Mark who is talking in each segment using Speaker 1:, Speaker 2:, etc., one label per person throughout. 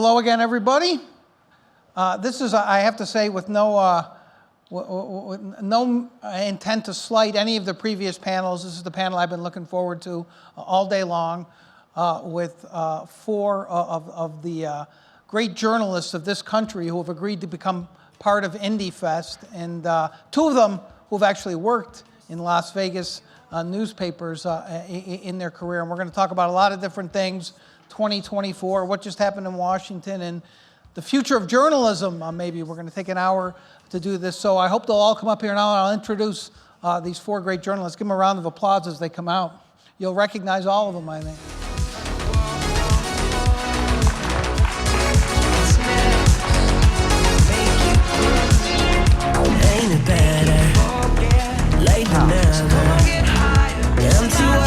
Speaker 1: Hello again, everybody. This is, I have to say, with no intent to slight any of the previous panels. This is the panel I've been looking forward to all day long with four of the great journalists of this country who have agreed to become part of IndieFest, and two of them who have actually worked in Las Vegas newspapers in their career. And we're going to talk about a lot of different things, 2024, what just happened in Washington, and the future of journalism. Maybe we're going to take an hour to do this. So I hope they'll all come up here now, and I'll introduce these four great journalists. Give them a round of applause as they come out. You'll recognize all of them, I think.
Speaker 2: Ain't it better? Late than never. Empty words.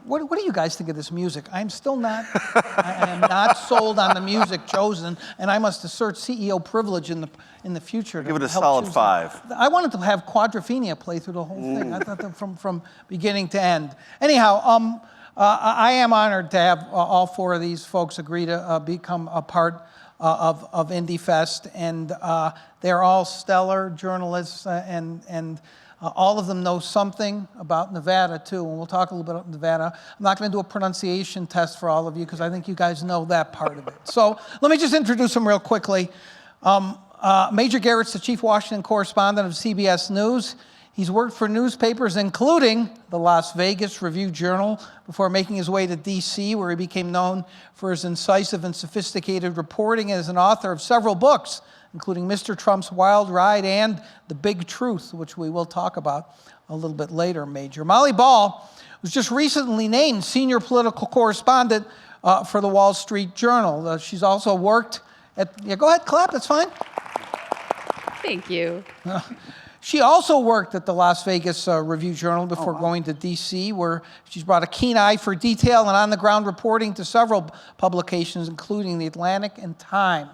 Speaker 1: What do you guys think of this music? I'm still not, I am not sold on the music chosen, and I must assert CEO privilege in the future.
Speaker 3: Give it a solid 5.
Speaker 1: I wanted to have Quadrophenia play through the whole thing. I thought that from beginning to end. Anyhow, I am honored to have all four of these folks agree to become a part of IndieFest, and they're all stellar journalists, and all of them know something about Nevada, too, and we'll talk a little bit about Nevada. I'm not going to do a pronunciation test for all of you, because I think you guys know that part of it. So let me just introduce them real quickly. Major Garrett's the chief Washington correspondent of CBS News. He's worked for newspapers, including the Las Vegas Review-Journal, before making his way to D.C., where he became known for his incisive and sophisticated reporting, and is an author of several books, including Mr. Trump's Wild Ride and The Big Truth, which we will talk about a little bit later, Major. Molly Ball was just recently named senior political correspondent for the Wall Street Journal. She's also worked at, go ahead, clap, that's fine.
Speaker 4: Thank you.
Speaker 1: She also worked at the Las Vegas Review-Journal before going to D.C., where she's brought a keen eye for detail and on-the-ground reporting to several publications, including The Atlantic and Time.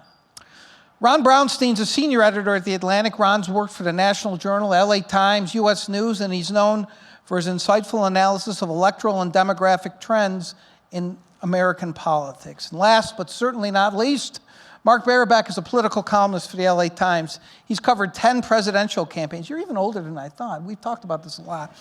Speaker 1: Ron Brownstein's a senior editor at The Atlantic. Ron's worked for the National Journal, LA Times, U.S. News, and he's known for his insightful analysis of electoral and demographic trends in American politics. And last, but certainly not least, Mark Barabak is a political columnist for the LA Times. He's covered 10 presidential campaigns. You're even older than I thought. We've talked about this a lot.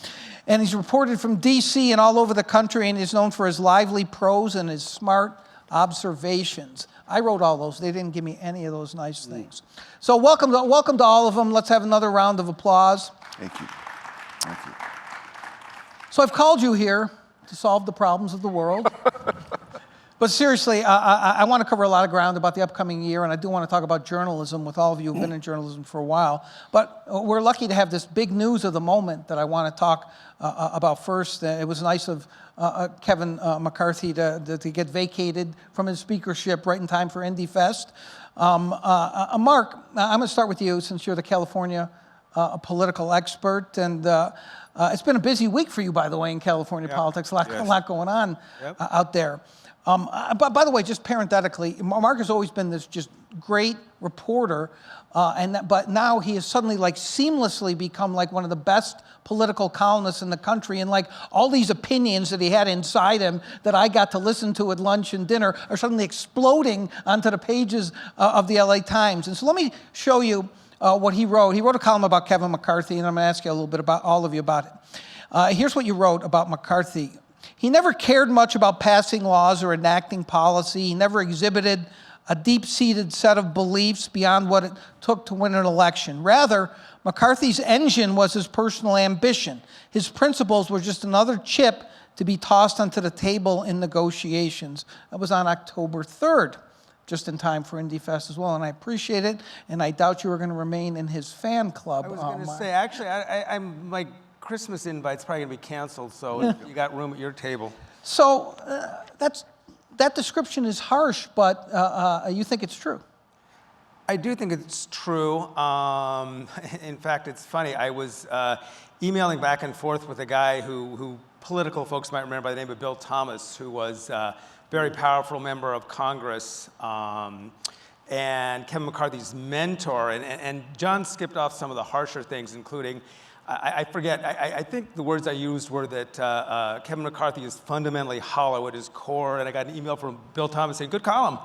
Speaker 1: And he's reported from D.C. and all over the country, and is known for his lively prose and his smart observations. I wrote all those. They didn't give me any of those nice things. So welcome to all of them. Let's have another round of applause.
Speaker 3: Thank you. Thank you.
Speaker 1: So I've called you here to solve the problems of the world. But seriously, I want to cover a lot of ground about the upcoming year, and I do want to talk about journalism with all of you who've been in journalism for a while. But we're lucky to have this big news of the moment that I want to talk about first. It was nice of Kevin McCarthy to get vacated from his speakership right in time for IndieFest. Mark, I'm going to start with you, since you're the California political expert, and it's been a busy week for you, by the way, in California politics. A lot going on out there. But by the way, just parenthetically, Mark has always been this just great reporter, but now he has suddenly seamlessly become one of the best political columnists in the country, and all these opinions that he had inside him that I got to listen to at lunch and dinner are suddenly exploding onto the pages of the LA Times. And so let me show you what he wrote. He wrote a column about Kevin McCarthy, and I'm going to ask you a little bit about all of you about it. Here's what you wrote about McCarthy. He never cared much about passing laws or enacting policy. He never exhibited a deep-seated set of beliefs beyond what it took to win an election. Rather, McCarthy's engine was his personal ambition. His principles were just another chip to be tossed onto the table in negotiations. That was on October 3rd, just in time for IndieFest as well, and I appreciate it, and I doubt you were going to remain in his fan club.
Speaker 5: I was going to say, actually, I'm like, Christmas invite's probably going to be canceled, so you got room at your table.
Speaker 1: So that description is harsh, but you think it's true?
Speaker 5: I do think it's true. In fact, it's funny. I was emailing back and forth with a guy who political folks might remember by the name of Bill Thomas, who was a very powerful member of Congress, and Kevin McCarthy's mentor. And John skipped off some of the harsher things, including I forget. I think the words I used were that Kevin McCarthy is fundamentally hollow at his core, and I got an email from Bill Thomas saying, "Good column."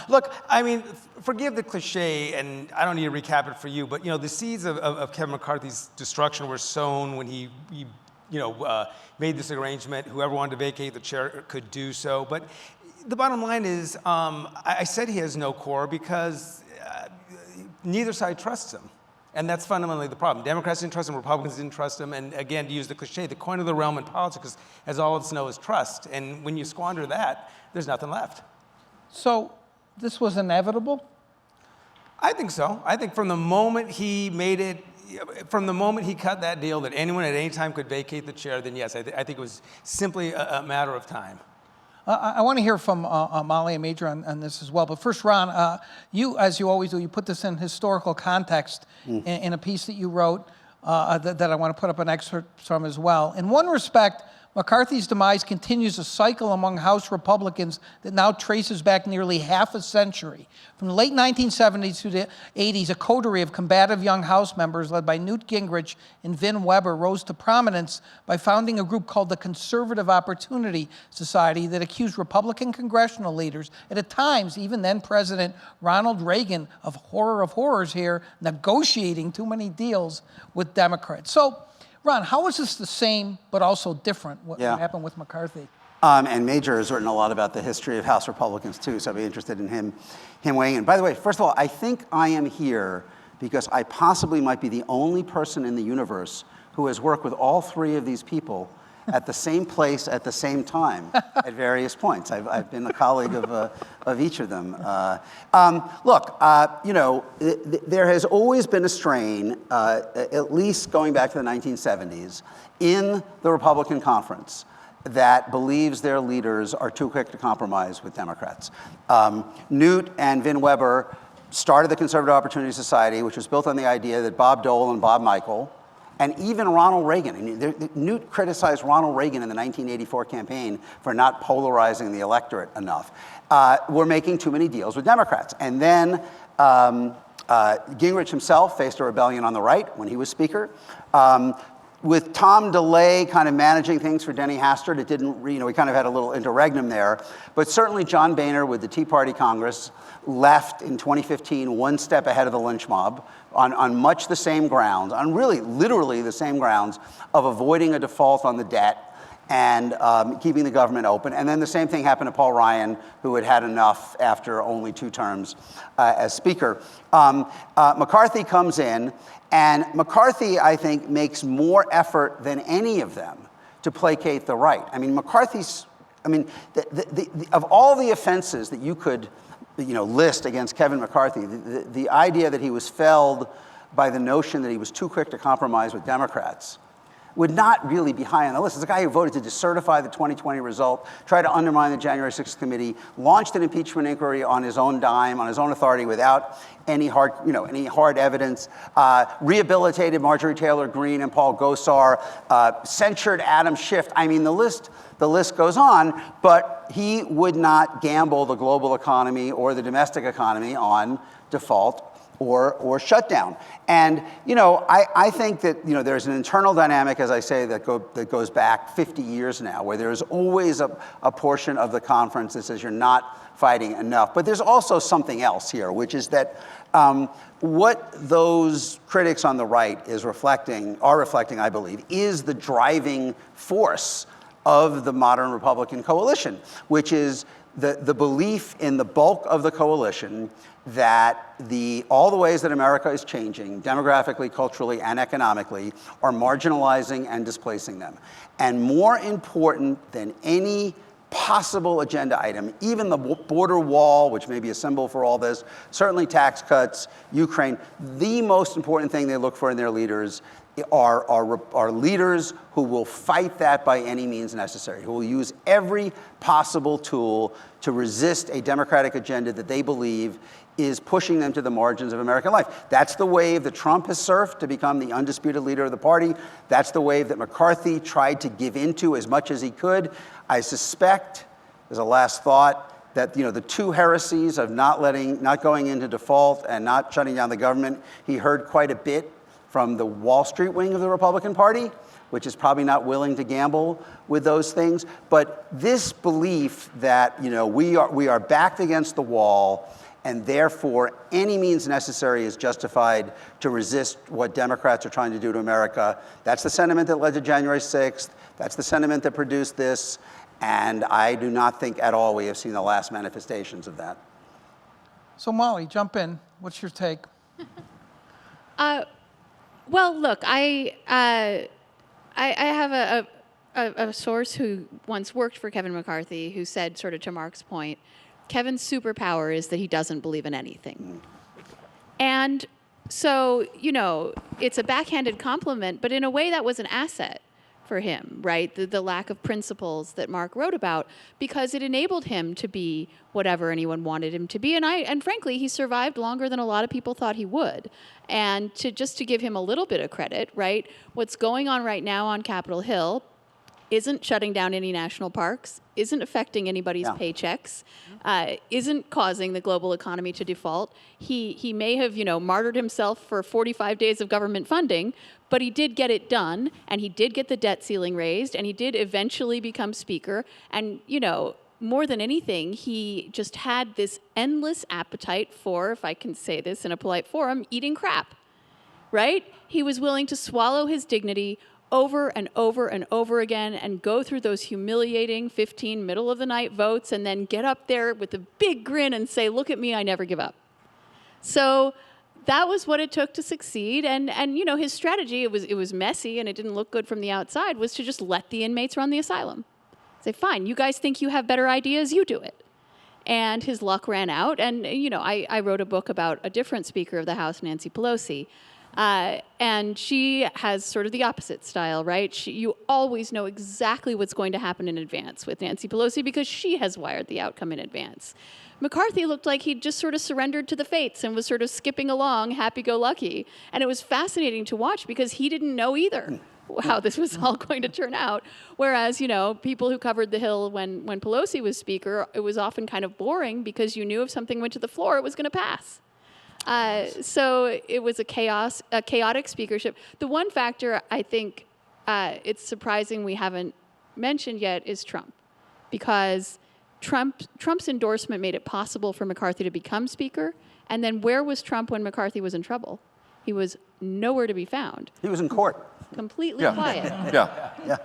Speaker 5: Look, I mean, forgive the cliche, and I don't need to recap it for you, but the seeds of Kevin McCarthy's destruction were sown when he made this arrangement. Whoever wanted to vacate the chair could do so. But the bottom line is, I said he has no core because neither side trusts him. And that's fundamentally the problem. Democrats didn't trust him, Republicans didn't trust him, and again, to use the cliche, the coin of the realm in politics is all it's know is trust. And when you squander that, there's nothing left.
Speaker 1: So this was inevitable?
Speaker 5: I think so. I think from the moment he cut that deal that anyone at any time could vacate the chair, then yes, I think it was simply a matter of time.
Speaker 1: I want to hear from Molly and Major on this as well. But first, Ron, you, as you always do, you put this in historical context in a piece that you wrote that I want to put up an excerpt from as well. In one respect, McCarthy's demise continues a cycle among House Republicans that now traces back nearly half a century. From the late 1970s to the 80s, a coterie of combative young House members led by Newt Gingrich and Vin Weber rose to prominence by founding a group called the Conservative Opportunity Society that accused Republican congressional leaders, and at times even then President Ronald Reagan, of horror of horrors here, negotiating too many deals with Democrats. So, Ron, how is this the same but also different, what happened with McCarthy?
Speaker 6: And Major has written a lot about the history of House Republicans too, so I'd be interested in him weighing in. By the way, first of all, I think I am here because I possibly might be the only person in the universe who has worked with all three of these people at the same place at the same time at various points. I've been a colleague of each of them. Look, there has always been a strain, at least going back to the 1970s, in the Republican conference that believes their leaders are too quick to compromise with Democrats. Newt and Vin Weber started the Conservative Opportunity Society, which was built on the idea that Bob Dole and Bob Michel, and even Ronald Reagan, Newt criticized Ronald Reagan in the 1984 campaign for not polarizing the electorate enough, were making too many deals with Democrats. And then Gingrich himself faced a rebellion on the right when he was Speaker. With Tom DeLay kind of managing things for Denny Hastert, it didn't, we kind of had a little interregnum there. But certainly John Boehner with the Tea Party Congress left in 2015 one step ahead of the lynch mob on much the same grounds, on really literally the same grounds of avoiding a default on the debt and keeping the government open. And then the same thing happened to Paul Ryan, who had had enough after only 2 terms as Speaker. McCarthy comes in, and McCarthy, I think, makes more effort than any of them to placate the right. I mean, of all the offenses that you could list against Kevin McCarthy, the idea that he was felled by the notion that he was too quick to compromise with Democrats would not really be high on the list. It's a guy who voted to decertify the 2020 result, tried to undermine the January 6th committee, launched an impeachment inquiry on his own dime, on his own authority, without any hard evidence, rehabilitated Marjorie Taylor Greene and Paul Gosar, censured Adam Schiff. I mean, the list goes on, but he would not gamble the global economy or the domestic economy on default or shutdown. And I think that there's an internal dynamic, as I say, that goes back 50 years now, where there's always a portion of the conference that says you're not fighting enough. But there's also something else here, which is that what those critics on the right are reflecting, I believe, is the driving force of the modern Republican coalition, which is the belief in the bulk of the coalition that all the ways that America is changing, demographically, culturally, and economically, are marginalizing and displacing them. And more important than any possible agenda item, even the border wall, which may be a symbol for all this, certainly tax cuts, Ukraine, the most important thing they look for in their leaders are leaders who will fight that by any means necessary, who will use every possible tool to resist a democratic agenda that they believe is pushing them to the margins of American life. That's the wave that Trump has surfed to become the undisputed leader of the party. That's the wave that McCarthy tried to give into as much as he could. I suspect, as a last thought, that the 2 heresies of not going into default and not shutting down the government, he heard quite a bit from the Wall Street wing of the Republican Party, which is probably not willing to gamble with those things. But this belief that we are backed against the wall, and therefore any means necessary is justified to resist what Democrats are trying to do to America. That's the sentiment that led to January 6th. That's the sentiment that produced this. And I do not think at all we have seen the last manifestations of that.
Speaker 1: So Molly, jump in. What's your take?
Speaker 4: Well, look, I have a source who once worked for Kevin McCarthy who said, sort of to Mark's point, Kevin's superpower is that he doesn't believe in anything. And so, it's a backhanded compliment, but in a way that was an asset for him, right? The lack of principles that Mark wrote about, because it enabled him to be whatever anyone wanted him to be. And frankly, he survived longer than a lot of people thought he would. And to give him a little bit of credit, right? What's going on right now on Capitol Hill isn't shutting down any national parks, isn't affecting anybody's paychecks, isn't causing the global economy to default. He may have, martyred himself for 45 days of government funding, but he did get it done, and he did get the debt ceiling raised, and he did eventually become speaker. And, more than anything, he just had this endless appetite for, if I can say this in a polite forum, eating crap, right? He was willing to swallow his dignity over and over and over again and go through those humiliating 15 middle of the night votes and then get up there with a big grin and say, look at me, I never give up. So that was what it took to succeed. And his strategy, it was messy and it didn't look good from the outside, was to just let the inmates run the asylum. Say, fine, you guys think you have better ideas, you do it. And his luck ran out. And, I wrote a book about a different Speaker of the House, Nancy Pelosi. And she has sort of the opposite style, right? You always know exactly what's going to happen in advance with Nancy Pelosi because she has wired the outcome in advance. McCarthy looked like he'd just sort of surrendered to the fates and was sort of skipping along, happy-go-lucky. And it was fascinating to watch because he didn't know either how this was all going to turn out. Whereas, people who covered the Hill when Pelosi was Speaker, it was often kind of boring because you knew if something went to the floor, it was going to pass. So it was a chaotic speakership. The one factor I think it's surprising we haven't mentioned yet is Trump, because Trump's endorsement made it possible for McCarthy to become Speaker. And then where was Trump when McCarthy was in trouble? He was nowhere to be found.
Speaker 6: He was in court.
Speaker 4: Completely quiet.
Speaker 3: Yeah.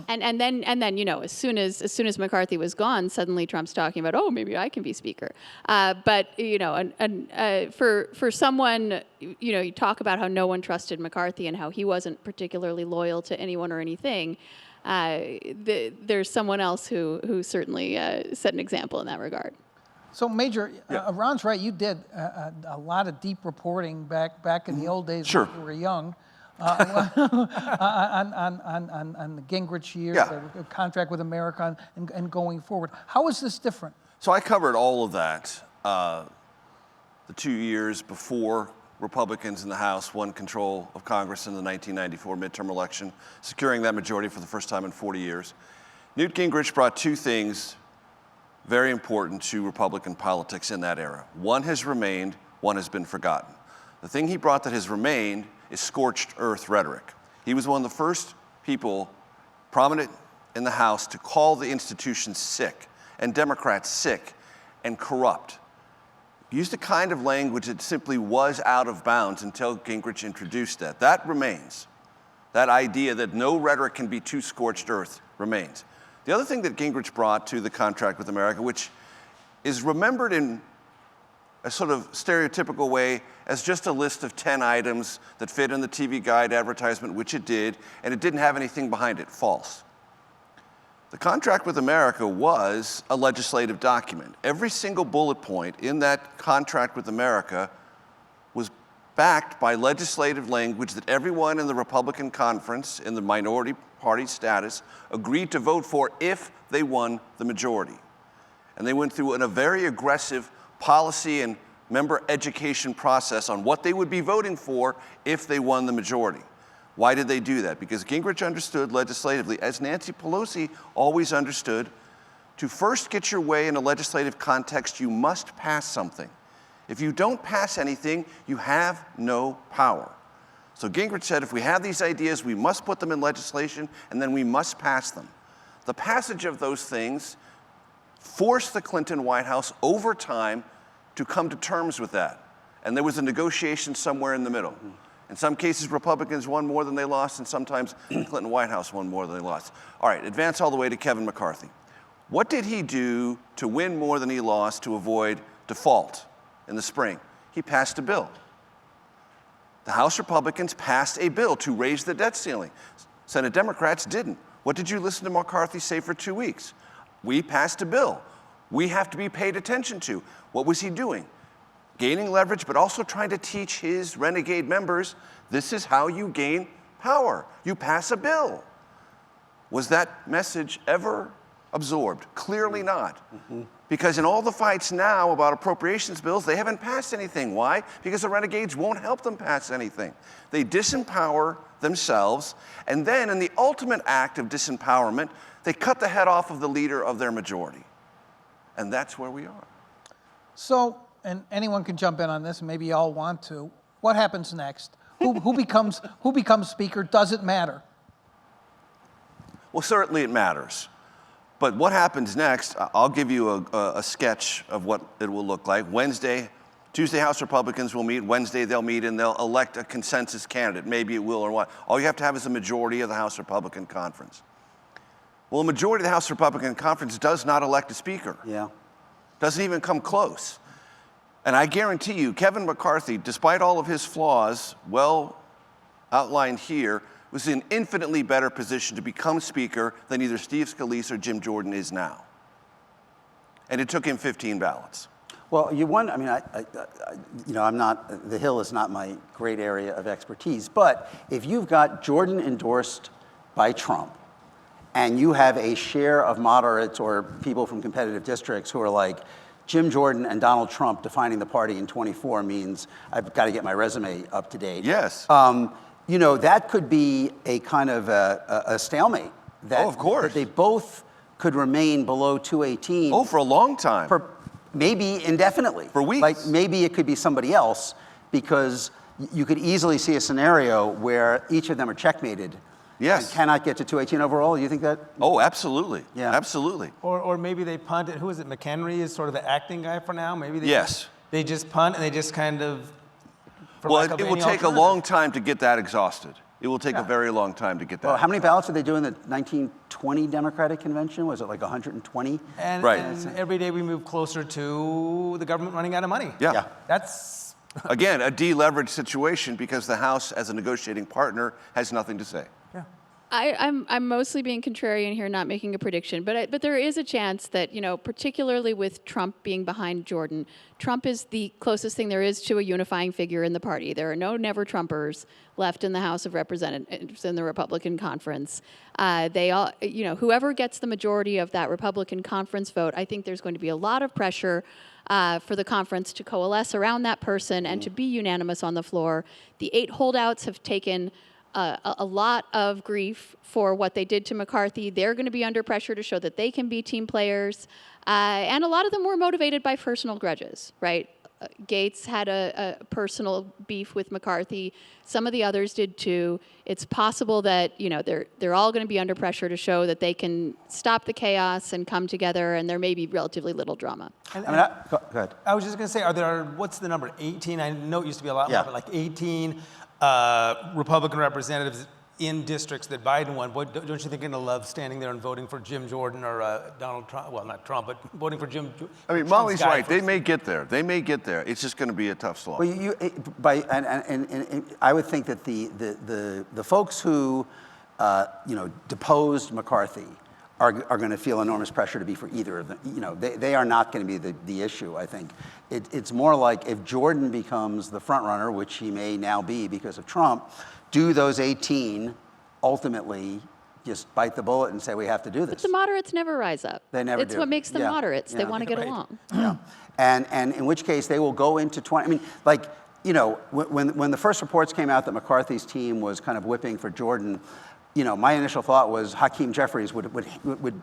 Speaker 4: And then as soon as McCarthy was gone, suddenly Trump's talking about, oh, maybe I can be Speaker. But for someone, you talk about how no one trusted McCarthy and how he wasn't particularly loyal to anyone or anything. There's someone else who certainly set an example in that regard.
Speaker 1: So, Major, Ron's right. You did a lot of deep reporting back in the old days
Speaker 3: Sure.
Speaker 1: when you were young on the Gingrich years, the contract with America, and going forward. How is this different?
Speaker 3: So I covered all of that the 2 years before Republicans in the House won control of Congress in the 1994 midterm election, securing that majority for the first time in 40 years. Newt Gingrich brought two things very important to Republican politics in that era. One has remained, one has been forgotten. The thing he brought that has remained is scorched earth rhetoric. He was one of the first people prominent in the House to call the institution sick and Democrats sick and corrupt. He used a kind of language that simply was out of bounds until Gingrich introduced that. That remains. That idea that no rhetoric can be too scorched earth remains. The other thing that Gingrich brought to the contract with America, which is remembered in a sort of stereotypical way as just a list of 10 items that fit in the TV Guide advertisement, which it did, and it didn't have anything behind it. False. The contract with America was a legislative document. Every single bullet point in that contract with America was backed by legislative language that everyone in the Republican conference, in the minority party status, agreed to vote for if they won the majority. And they went through a very aggressive policy and member education process on what they would be voting for if they won the majority. Why did they do that? Because Gingrich understood legislatively, as Nancy Pelosi always understood, to first get your way in a legislative context, you must pass something. If you don't pass anything, you have no power. So Gingrich said, if we have these ideas, we must put them in legislation, and then we must pass them. The passage of those things forced the Clinton White House over time to come to terms with that. And there was a negotiation somewhere in the middle. In some cases, Republicans won more than they lost, and sometimes the Clinton White House won more than they lost. All right, advance all the way to Kevin McCarthy. What did he do to win more than he lost to avoid default in the spring? He passed a bill. The House Republicans passed a bill to raise the debt ceiling. Senate Democrats didn't. What did you listen to McCarthy say for 2 weeks? We passed a bill we have to be paid attention to. What was he doing? Gaining leverage, but also trying to teach his renegade members, this is how you gain power. You pass a bill. Was that message ever absorbed? Clearly not. Because in all the fights now about appropriations bills, they haven't passed anything. Why? Because the renegades won't help them pass anything. They disempower themselves, and then in the ultimate act of disempowerment, they cut the head off of the leader of their majority. And that's where we are.
Speaker 1: So, and anyone can jump in on this, and maybe you all want to. What happens next? Who becomes speaker? Does it matter?
Speaker 3: Well, certainly it matters. But what happens next, I'll give you a sketch of what it will look like. Tuesday, House Republicans will meet. Wednesday, they'll meet and they'll elect a consensus candidate. Maybe it will or what. All you have to have is a majority of the House Republican Conference. Well, a majority of the House Republican Conference does not elect a speaker.
Speaker 6: Yeah.
Speaker 3: Doesn't even come close. And I guarantee you, Kevin McCarthy, despite all of his flaws, well outlined here, was in infinitely better position to become Speaker than either Steve Scalise or Jim Jordan is now. And it took him 15 ballots.
Speaker 6: Well, I'm not, the Hill is not my great area of expertise, but if you've got Jordan endorsed by Trump, and you have a share of moderates or people from competitive districts who are like, Jim Jordan and Donald Trump defining the party in 24 means I've got to get my resume up to date.
Speaker 3: Yes.
Speaker 6: That could be a kind of a stalemate. That,
Speaker 3: of course.
Speaker 6: That they both could remain below 218.
Speaker 3: Oh, for a long time.
Speaker 6: For maybe indefinitely.
Speaker 3: For weeks.
Speaker 6: Like maybe it could be somebody else, because you could easily see a scenario where each of them are checkmated.
Speaker 3: Yes.
Speaker 6: And cannot get to 218 overall. You think that?
Speaker 3: Oh, absolutely.
Speaker 6: Yeah.
Speaker 3: Absolutely.
Speaker 5: Or maybe they punt it. Who is it? McHenry is sort of the acting guy for now. Maybe they
Speaker 3: Yes.
Speaker 5: they just punt and they just kind of.
Speaker 3: Well, it will take a long time to get that exhausted. It will take a very long time to get that.
Speaker 6: Well, how many ballots did they do in the 1920 Democratic Convention? Was it like 120?
Speaker 5: And,
Speaker 3: Right.
Speaker 5: and every day we move closer to the government running out of money.
Speaker 3: Yeah.
Speaker 6: Yeah.
Speaker 5: That's.
Speaker 3: Again, a deleveraged situation because the House, as a negotiating partner, has nothing to say.
Speaker 4: I'm mostly being contrarian here, not making a prediction, but there is a chance that, particularly with Trump being behind Jordan, Trump is the closest thing there is to a unifying figure in the party. There are no never-Trumpers left in the House of Representatives in the Republican conference. They all, whoever gets the majority of that Republican conference vote, I think there's going to be a lot of pressure for the conference to coalesce around that person and to be unanimous on the floor. The 8 holdouts have taken a lot of grief for what they did to McCarthy. They're going to be under pressure to show that they can be team players. And a lot of them were motivated by personal grudges, right? Gates had a personal beef with McCarthy. Some of the others did too. It's possible that, they're all going to be under pressure to show that they can stop the chaos and come together, and there may be relatively little drama.
Speaker 6: Go ahead.
Speaker 5: I was just going to say, what's the number? 18? I know it used to be a lot more,
Speaker 6: Yeah.
Speaker 5: but like 18 Republican representatives in districts that Biden won. Don't you think they're going to love standing there and voting for Jim Jordan or Donald Trump? Well, not Trump, but voting for Jim.
Speaker 3: I mean,
Speaker 5: Trump's
Speaker 3: Molly's
Speaker 5: guy
Speaker 3: right. They
Speaker 5: first.
Speaker 3: may get there. It's just going to be a tough slog.
Speaker 6: Well, and I would think that the folks who deposed McCarthy are going to feel enormous pressure to be for either of them. They are not going to be the issue. I think it's more like if Jordan becomes the front runner, which he may now be because of Trump, do those 18 ultimately just bite the bullet and say we have to do this?
Speaker 4: But the moderates never rise up.
Speaker 6: They never
Speaker 4: It's
Speaker 6: do.
Speaker 4: what makes them
Speaker 6: Yeah.
Speaker 4: moderates. They
Speaker 6: Yeah.
Speaker 4: want to get
Speaker 5: Right.
Speaker 4: along.
Speaker 6: Yeah. And in which case they will go into 20. I mean, when the first reports came out that McCarthy's team was kind of whipping for Jordan, my initial thought was Hakeem Jeffries would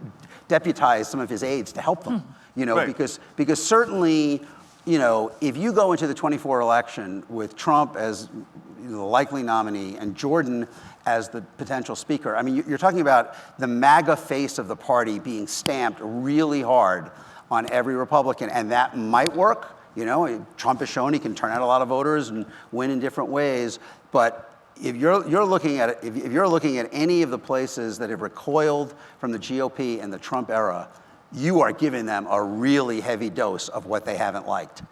Speaker 6: deputize some of his aides to help them.
Speaker 3: Right.
Speaker 6: Because certainly, you know, if you go into the 24 election with Trump as the likely nominee and Jordan as the potential speaker, I mean, you're talking about the MAGA face of the party being stamped really hard on every Republican, and that might work. You know, Trump has shown he can turn out a lot of voters and win in different ways. But if you're looking at it, if you're looking at any of the places that have recoiled from the GOP in the Trump era, you are giving them a really heavy dose of what they haven't liked.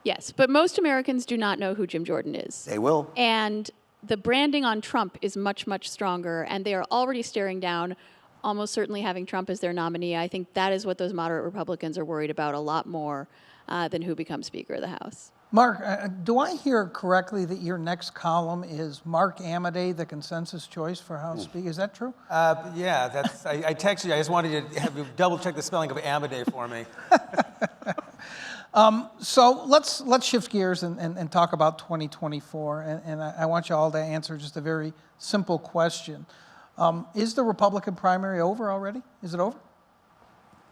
Speaker 4: Yes, but most Americans do not know who Jim Jordan is.
Speaker 6: They will.
Speaker 4: And the branding on Trump is much, much stronger, and they are already staring down almost certainly having Trump as their nominee. I think that is what those moderate Republicans are worried about a lot more than who becomes Speaker of the House.
Speaker 1: Mark, do I hear correctly that your next column is Mark Amodei, the consensus choice for House Speaker? Is that true?
Speaker 5: Yeah, that's. I texted you. I just wanted you to have you double check the spelling of Amodei for me.
Speaker 1: So let's shift gears and talk about 2024. And I want you all to answer just a very simple question. Is the Republican primary over already? Is it over?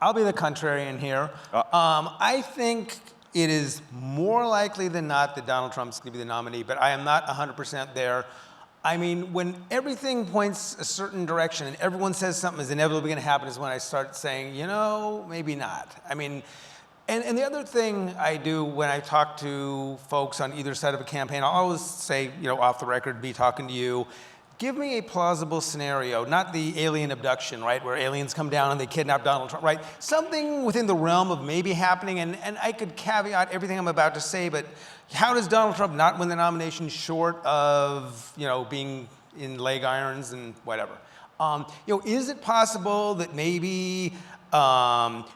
Speaker 5: I'll be the contrarian here. I think it is more likely than not that Donald Trump's going to be the nominee, but I am not 100% there. I mean, when everything points a certain direction and everyone says something is inevitably going to happen is when I start saying, you know, maybe not. I mean, and the other thing I do when I talk to folks on either side of a campaign, I'll always say, you know, off the record, be talking to you, give me a plausible scenario, not the alien abduction, right, where aliens come down and they kidnap Donald Trump, right? Something within the realm of maybe happening, and I could caveat everything I'm about to say, but how does Donald Trump not win the nomination short of, you know, being in leg irons and whatever? You know, is it possible that maybe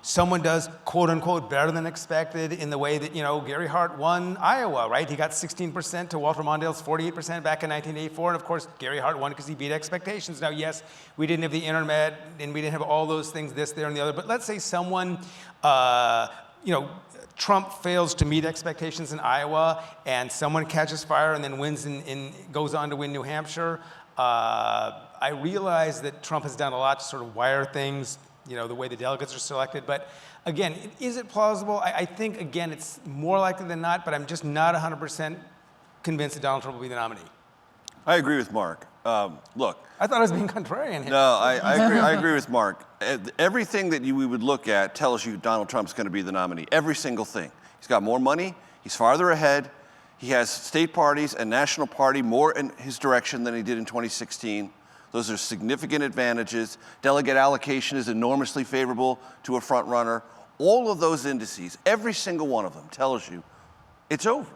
Speaker 5: someone does, quote unquote, better than expected in the way that, you know, Gary Hart won Iowa, right? He got 16% to Walter Mondale's 48% back in 1984. And of course, Gary Hart won because he beat expectations. Now, yes, we didn't have the internet and we didn't have all those things, this, there, and the other. But let's say someone, you know, Trump fails to meet expectations in Iowa and someone catches fire and then wins goes on to win New Hampshire. I realize that Trump has done a lot to sort of wire things, you know, the way the delegates are selected. But again, is it plausible? I think, again, it's more likely than not, but I'm just not 100% convinced that Donald Trump will be the nominee.
Speaker 3: I agree with Mark. Look.
Speaker 5: I thought I was being contrarian here.
Speaker 3: No, I agree with Mark. Everything that we would look at tells you Donald Trump's going to be the nominee. Every single thing. He's got more money. He's farther ahead. He has state parties and national party more in his direction than he did in 2016. Those are significant advantages. Delegate allocation is enormously favorable to a front runner. All of those indices, every single one of them tells you it's over.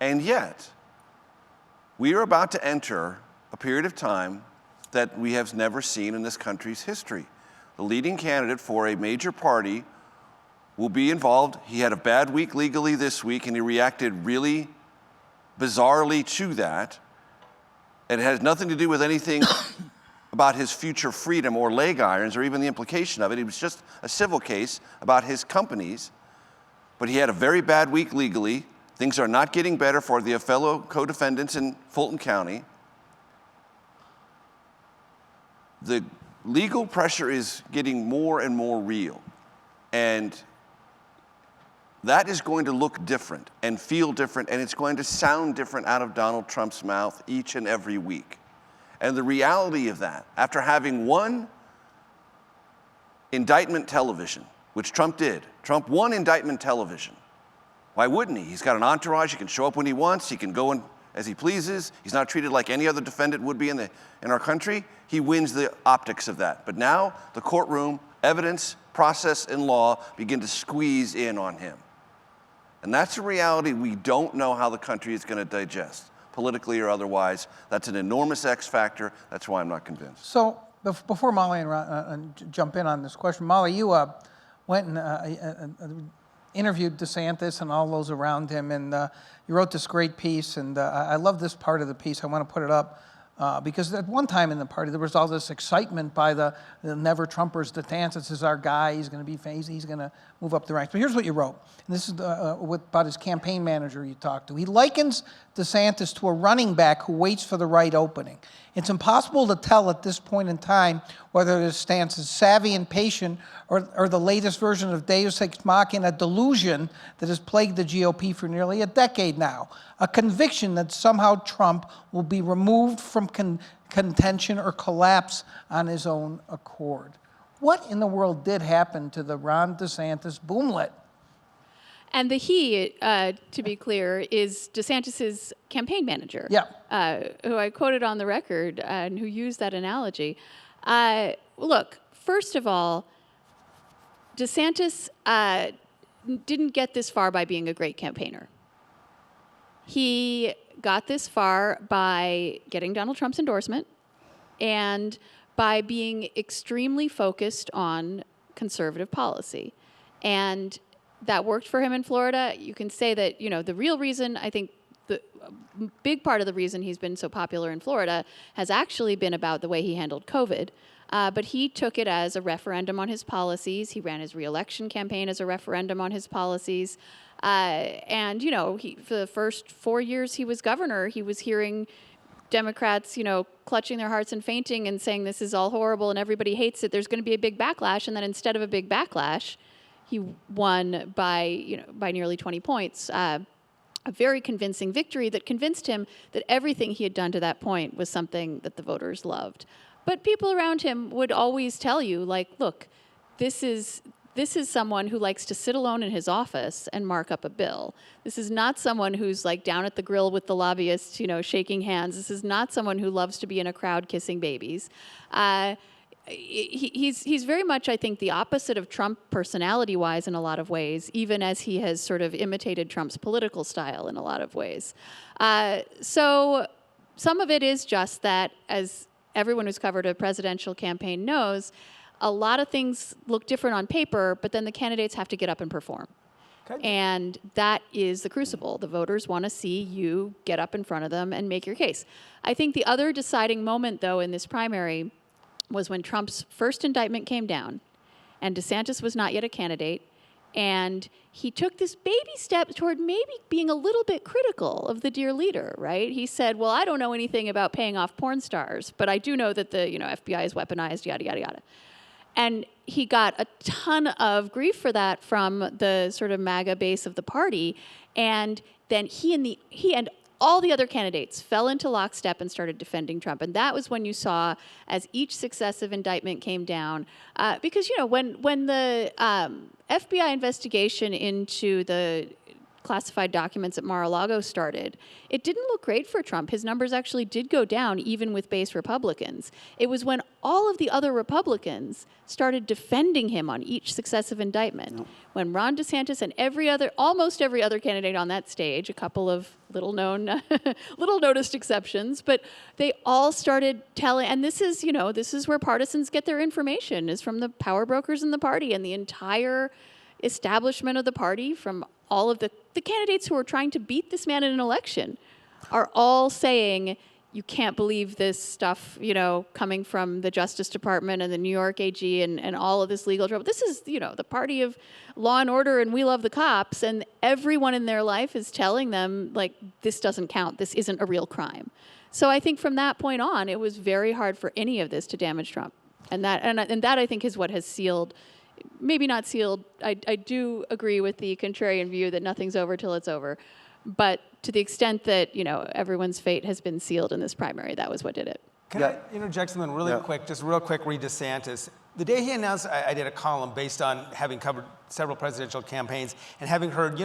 Speaker 3: And yet, we are about to enter a period of time that we have never seen in this country's history. The leading candidate for a major party will be involved. He had a bad week legally this week, and he reacted really bizarrely to that. And it has nothing to do with anything about his future freedom or leg irons or even the implication of it. It was just a civil case about his companies. But he had a very bad week legally. Things are not getting better for the fellow co-defendants in Fulton County. The legal pressure is getting more and more real. And that is going to look different and feel different, and it's going to sound different out of Donald Trump's mouth each and every week. And the reality of that, after having won indictment television, which Trump did, Trump won indictment television. Why wouldn't he? He's got an entourage. He can show up when he wants. He can go in as he pleases. He's not treated like any other defendant would be in our country. He wins the optics of that. But now the courtroom, evidence, process, and law begin to squeeze in on him. And that's a reality we don't know how the country is going to digest, politically or otherwise. That's an enormous X factor. That's why I'm not convinced.
Speaker 1: So before Molly and jump in on this question, Molly, you went and interviewed DeSantis and all those around him, and you wrote this great piece, and I love this part of the piece. I want to put it up. Because at one time in the party, there was all this excitement by the never Trumpers. DeSantis is our guy. He's going to be famous. He's going to move up the ranks. But here's what you wrote. And this is about his campaign manager you talked to. He likens DeSantis to a running back who waits for the right opening. It's impossible to tell at this point in time whether this stance is savvy and patient or the latest version of Deus Ex Machina delusion that has plagued the GOP for nearly a decade now. A conviction that somehow Trump will be removed from contention or collapse on his own accord. What in the world did happen to the Ron DeSantis boomlet?
Speaker 4: And the he, to be clear, is DeSantis's campaign manager.
Speaker 1: Yeah.
Speaker 4: Who I quoted on the record and who used that analogy. Look, first of all, DeSantis didn't get this far by being a great campaigner. He got this far by getting Donald Trump's endorsement and by being extremely focused on conservative policy. And that worked for him in Florida. You can say that, the real reason, I think the big part of the reason he's been so popular in Florida has actually been about the way he handled COVID. But he took it as a referendum on his policies. He ran his reelection campaign as a referendum on his policies. And, for the first 4 years he was governor, he was hearing Democrats, clutching their hearts and fainting and saying this is all horrible and everybody hates it. There's going to be a big backlash. And then instead of a big backlash, he won by nearly 20 points. A very convincing victory that convinced him that everything he had done to that point was something that the voters loved. But people around him would always tell you, look, this is someone who likes to sit alone in his office and mark up a bill. This is not someone who's down at the grill with the lobbyists, shaking hands. This is not someone who loves to be in a crowd kissing babies. He's very much, I think, the opposite of Trump personality-wise in a lot of ways, even as he has sort of imitated Trump's political style in a lot of ways. So some of it is just that, as everyone who's covered a presidential campaign knows, a lot of things look different on paper, but then the candidates have to get up and perform. Okay. And that is the crucible. The voters want to see you get up in front of them and make your case. I think the other deciding moment, though, in this primary was when Trump's first indictment came down and DeSantis was not yet a candidate, and he took this baby step toward maybe being a little bit critical of the dear leader, right? He said, well, I don't know anything about paying off porn stars, but I do know that the FBI is weaponized, yada, yada, yada. And he got a ton of grief for that from the sort of MAGA base of the party. And then he and all the other candidates fell into lockstep and started defending Trump. And that was when you saw, as each successive indictment came down, because, when the FBI investigation into the classified documents at Mar-a-Lago started, it didn't look great for Trump. His numbers actually did go down, even with base Republicans. It was when all of the other Republicans started defending him on each successive indictment. When Ron DeSantis and almost every other candidate on that stage, a couple of little noticed exceptions, but they all started telling, and this is where partisans get their information, is from the power brokers in the party and the entire establishment of the party, from all of the candidates who are trying to beat this man in an election, are all saying, you can't believe this stuff, coming from the Justice Department and the New York AG and all of this legal trouble. This is, the party of law and order and we love the cops, and everyone in their life is telling them, this doesn't count, this isn't a real crime. So I think from that point on, it was very hard for any of this to damage Trump. And that I think is what has sealed, maybe not sealed, I do agree with the contrarian view that nothing's over till it's over. But to the extent that, everyone's fate has been sealed in this primary, that was what did it.
Speaker 5: Can I interject something really quick, just real quick, read DeSantis. The day he announced, I did a column based on having covered several presidential campaigns and having heard,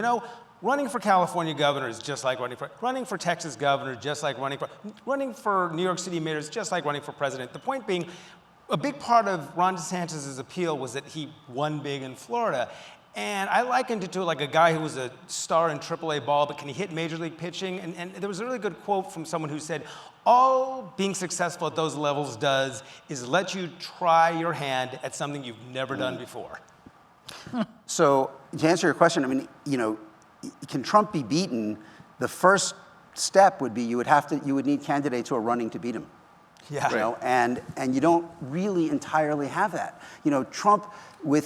Speaker 5: running for California governor is just like running for Texas governor, just like running for New York City mayor is just like running for president. The point being, a big part of Ron DeSantis' appeal was that he won big in Florida. And I likened it to a guy who was a star in AAA ball, but can he hit major league pitching? And there was a really good quote from someone who said, all being successful at those levels does is let you try your hand at something you've never done before.
Speaker 6: So to answer your question, can Trump be beaten? The first step would be you would need candidates who are running to beat him.
Speaker 5: Yeah.
Speaker 6: You know, and you don't really entirely have that. You know, Trump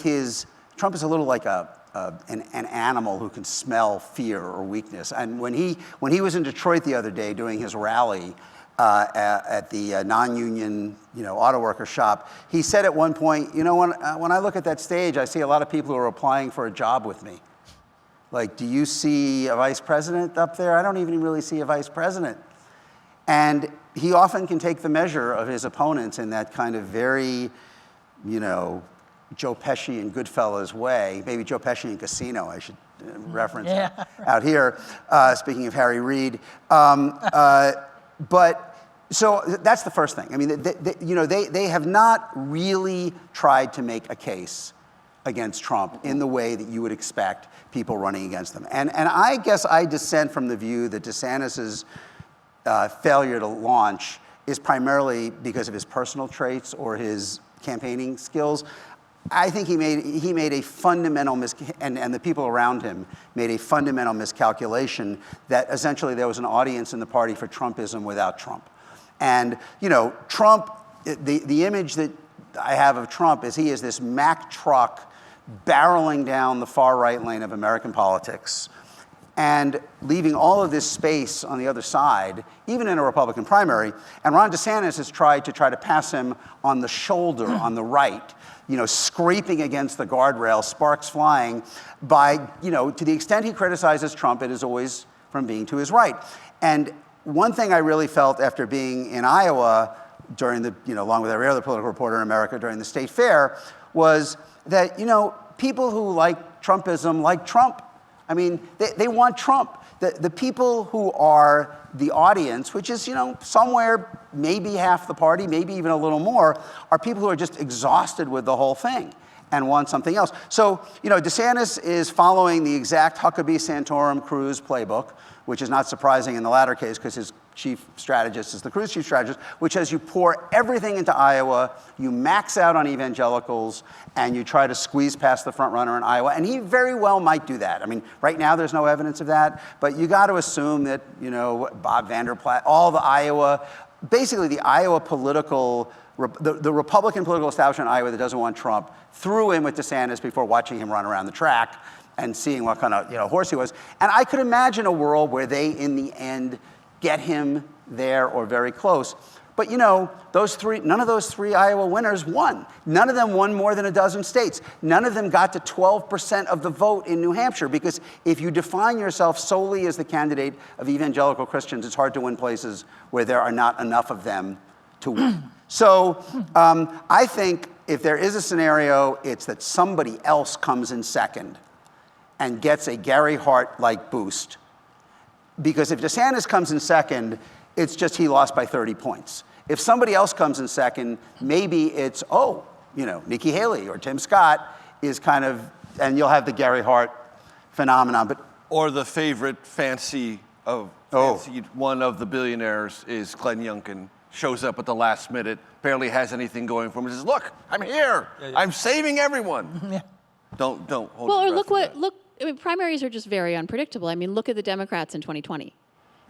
Speaker 6: is a little like an animal who can smell fear or weakness. And when he was in Detroit the other day doing his rally at the non-union, you know, auto worker shop, he said at one point, you know, when I look at that stage, I see a lot of people who are applying for a job with me. Like, do you see a vice president up there? I don't even really see a vice president. And he often can take the measure of his opponents in that kind of very, you know, Joe Pesci in Goodfellas way. Maybe Joe Pesci in Casino, I should reference out here, speaking of Harry Reid. But so that's the first thing. I mean, they have not really tried to make a case against Trump in the way that you would expect people running against them. And I guess I dissent from the view that DeSantis's failure to launch is primarily because of his personal traits or his campaigning skills. I think he made a fundamental and the people around him made a fundamental miscalculation that essentially there was an audience in the party for Trumpism without Trump. And, you know, Trump, the image that I have of Trump is he is this Mack truck barreling down the far right lane of American politics and leaving all of this space on the other side, even in a Republican primary. And Ron DeSantis has tried to pass him on the shoulder on the right, you know, scraping against the guardrail, sparks flying, by, you know, to the extent he criticizes Trump, it is always from being to his right. And one thing I really felt after being in Iowa during the, you know, along with every other political reporter in America during the state fair, was that, you know, people who like Trumpism like Trump. I mean, they want Trump. The people who are the audience, which is, you know, somewhere maybe half the party, maybe even a little more, are people who are just exhausted with the whole thing and want something else. So, you know, DeSantis is following the exact Huckabee, Santorum, Cruz playbook, which is not surprising in the latter case because his chief strategist is the Cruz chief strategist, which says you pour everything into Iowa, you max out on evangelicals, and you try to squeeze past the front runner in Iowa. And he very well might do that. I mean, right now there's no evidence of that, but you got to assume that, you know, Bob Vander Plaat, all the Iowa, basically the Iowa political, the Republican political establishment in Iowa that doesn't want Trump threw in with DeSantis before watching him run around the track and seeing what kind of, you know, horse he was. And I could imagine a world where they, in the end, get him there or very close. But, you know, none of those three Iowa winners won. None of them won more than a dozen states. None of them got to 12% of the vote in New Hampshire, because if you define yourself solely as the candidate of evangelical Christians, it's hard to win places where there are not enough of them to win. So I think if there is a scenario, it's that somebody else comes in second and gets a Gary Hart-like boost. Because if DeSantis comes in second, it's just he lost by 30 points. If somebody else comes in second, maybe it's, oh, you know, Nikki Haley or Tim Scott is kind of, and you'll have the Gary Hart phenomenon. But
Speaker 3: or the favorite fancy one of the billionaires is Glenn Youngkin. Shows up at the last minute, barely has anything going for him. He says, "Look, I'm here. I'm saving everyone."
Speaker 1: Yeah.
Speaker 3: Don't hold.
Speaker 4: Well,
Speaker 3: your
Speaker 4: or
Speaker 3: breath
Speaker 4: look. I mean, primaries are just very unpredictable. I mean, look at the Democrats in 2020,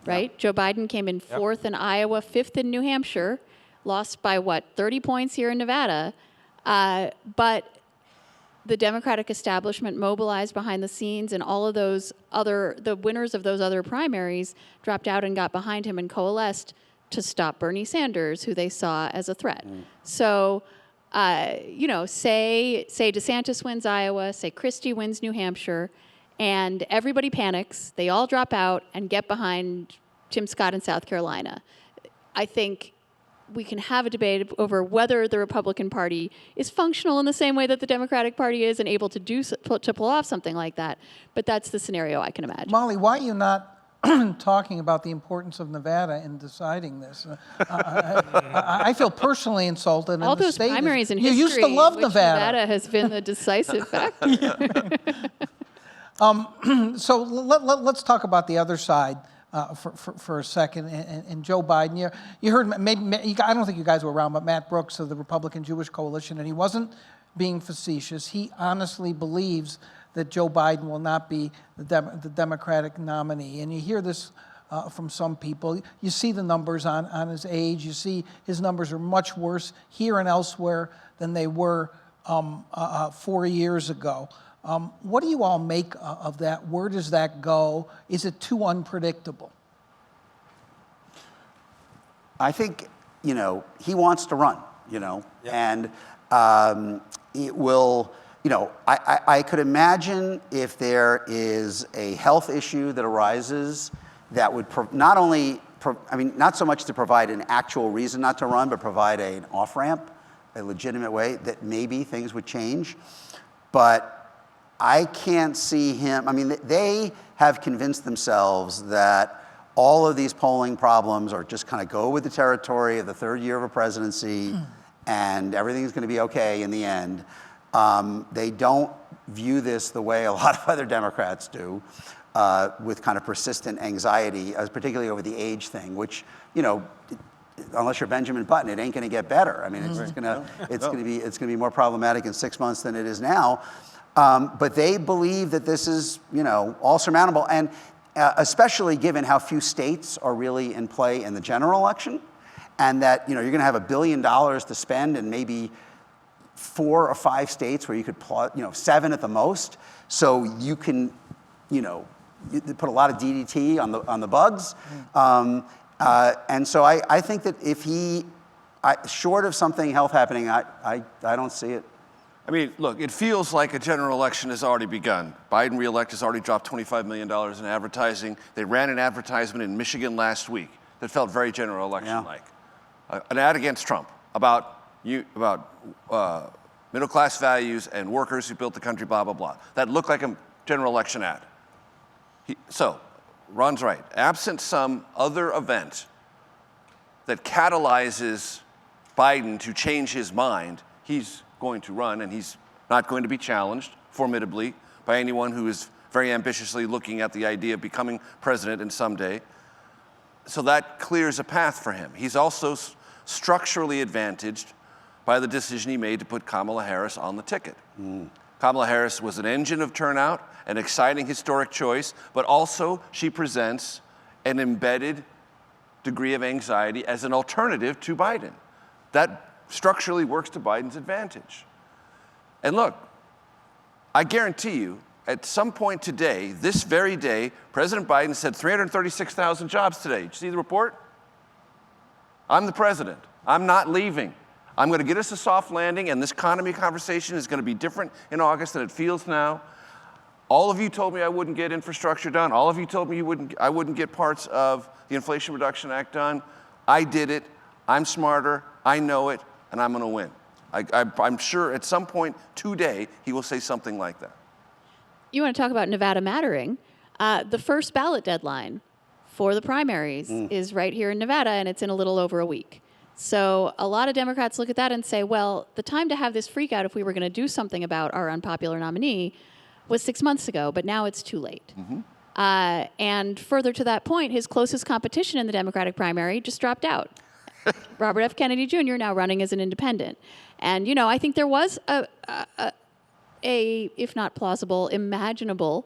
Speaker 4: right? Joe Biden came in fourth in Iowa, fifth in New Hampshire, lost by 30 points here in Nevada, but the Democratic establishment mobilized behind the scenes, and all of the winners of those other primaries dropped out and got behind him and coalesced to stop Bernie Sanders, who they saw as a threat. So, you know, say DeSantis wins Iowa, say Christie wins New Hampshire, and everybody panics. They all drop out and get behind Tim Scott in South Carolina. I think we can have a debate over whether the Republican Party is functional in the same way that the Democratic Party is and able to pull off something like that. But that's the scenario I can imagine.
Speaker 1: Molly, why are you not talking about the importance of Nevada in deciding this? I feel personally insulted. And
Speaker 4: All
Speaker 1: the
Speaker 4: those
Speaker 1: state
Speaker 4: primaries in
Speaker 1: you
Speaker 4: history,
Speaker 1: used to love
Speaker 4: in which
Speaker 1: Nevada.
Speaker 4: has been the decisive factor.
Speaker 1: So let's talk about the other side for a second. And Joe Biden, you heard, I don't think you guys were around, but Matt Brooks of the Republican Jewish Coalition, and he wasn't being facetious. He honestly believes that Joe Biden will not be the Democratic nominee. And you hear this from some people. You see the numbers on his age. You see his numbers are much worse here and elsewhere than they were 4 years ago. What do you all make of that? Where does that go? Is it too unpredictable?
Speaker 6: I think, he wants to run, and it will, I could imagine if there is a health issue that arises that would not only, not so much to provide an actual reason not to run, but provide an off-ramp, a legitimate way that maybe things would change. But I can't see him, they have convinced themselves that all of these polling problems are just kind of go with the territory of the third year of a presidency and everything's going to be okay in the end. They don't view this the way a lot of other Democrats do, with kind of persistent anxiety, particularly over the age thing, which, unless you're Benjamin Button, it ain't going to get better. It's going to be more problematic in 6 months than it is now. But they believe that this is, all surmountable, and especially given how few states are really in play in the general election, and that you're going to have $1 billion to spend in maybe 4 or 5 states where you could plot, 7 at the most. So you can, you put a lot of DDT on the bugs. And so I think that if short of something health happening, I don't see it.
Speaker 3: Look, it feels like a general election has already begun. Biden reelect has already dropped $25 million in advertising. They ran an advertisement in Michigan last week that felt very general election-like. An ad against Trump about middle-class values and workers who built the country, blah, blah, blah. That looked like a general election ad. So, Ron's right. Absent some other event that catalyzes Biden to change his mind, he's going to run, and he's not going to be challenged formidably by anyone who is very ambitiously looking at the idea of becoming president and someday. So that clears a path for him. He's also structurally advantaged by the decision he made to put Kamala Harris on the ticket. Kamala Harris was an engine of turnout, an exciting historic choice, but also she presents an embedded degree of anxiety as an alternative to Biden. That structurally works to Biden's advantage. And look, I guarantee you, at some point today, this very day, President Biden said 336,000 jobs today. Did you see the report? I'm the president. I'm not leaving. I'm going to get us a soft landing, and this economy conversation is going to be different in August than it feels now. All of you told me I wouldn't get infrastructure done. All of you told me I wouldn't get parts of the Inflation Reduction Act done. I did it. I'm smarter. I know it, and I'm going to win. I'm sure at some point today he will say something like that.
Speaker 4: You want to talk about Nevada mattering? The first ballot deadline for the primaries is right here in Nevada, and it's in a little over a week. So a lot of Democrats look at that and say, well, the time to have this freak out if we were going to do something about our unpopular nominee was 6 months ago, but now it's too late. And further to that point, his closest competition in the Democratic primary just dropped out. Robert F. Kennedy Jr. now running as an independent. And, I think there was a if not plausible, imaginable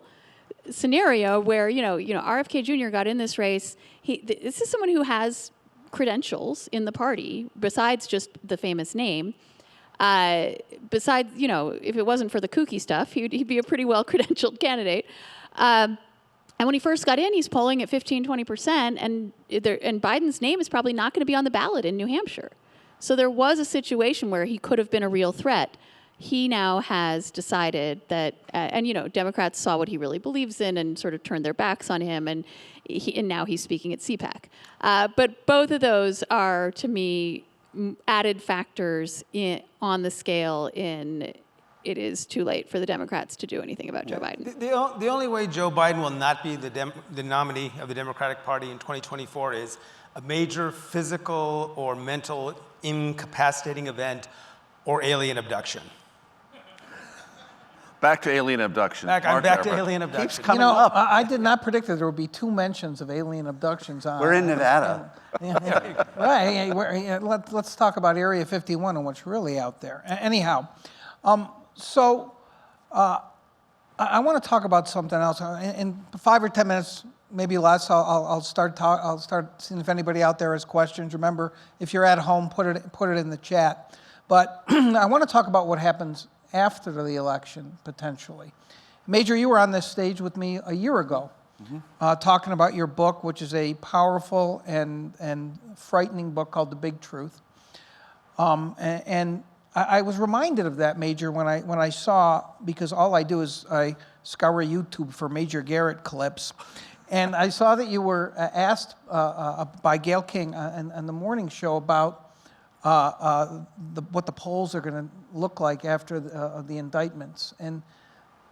Speaker 4: scenario where, RFK Jr. got in this race. This is someone who has credentials in the party, besides just the famous name. Besides, if it wasn't for the kooky stuff, he'd be a pretty well-credentialed candidate. And when he first got in, he's polling at 15-20%, and Biden's name is probably not going to be on the ballot in New Hampshire. So there was a situation where he could have been a real threat. He now has decided that, Democrats saw what he really believes in and sort of turned their backs on him, and now he's speaking at CPAC. But both of those are, to me, added factors on the scale in it is too late for the Democrats to do anything about Joe Biden.
Speaker 5: The only way Joe Biden will not be the nominee of the Democratic Party in 2024 is a major physical or mental incapacitating event or alien abduction.
Speaker 3: Back to alien abduction.
Speaker 5: I'm back to alien abduction.
Speaker 6: Keeps coming up.
Speaker 1: I did not predict that there would be 2 mentions of alien abductions on.
Speaker 6: We're in Nevada.
Speaker 1: Right. Let's talk about Area 51 and what's really out there. Anyhow, I want to talk about something else. In 5 or 10 minutes, maybe less. I'll start seeing if anybody out there has questions. Remember, if you're at home, put it in the chat. But I want to talk about what happens after the election, potentially. Major, you were on this stage with me a year ago, talking about your book, which is a powerful and frightening book called The Big Truth. And I was reminded of that, Major, when I saw, because all I do is I scour YouTube for Major Garrett clips, and I saw that you were asked by Gayle King on the morning show about what the polls are going to look like after the indictments. And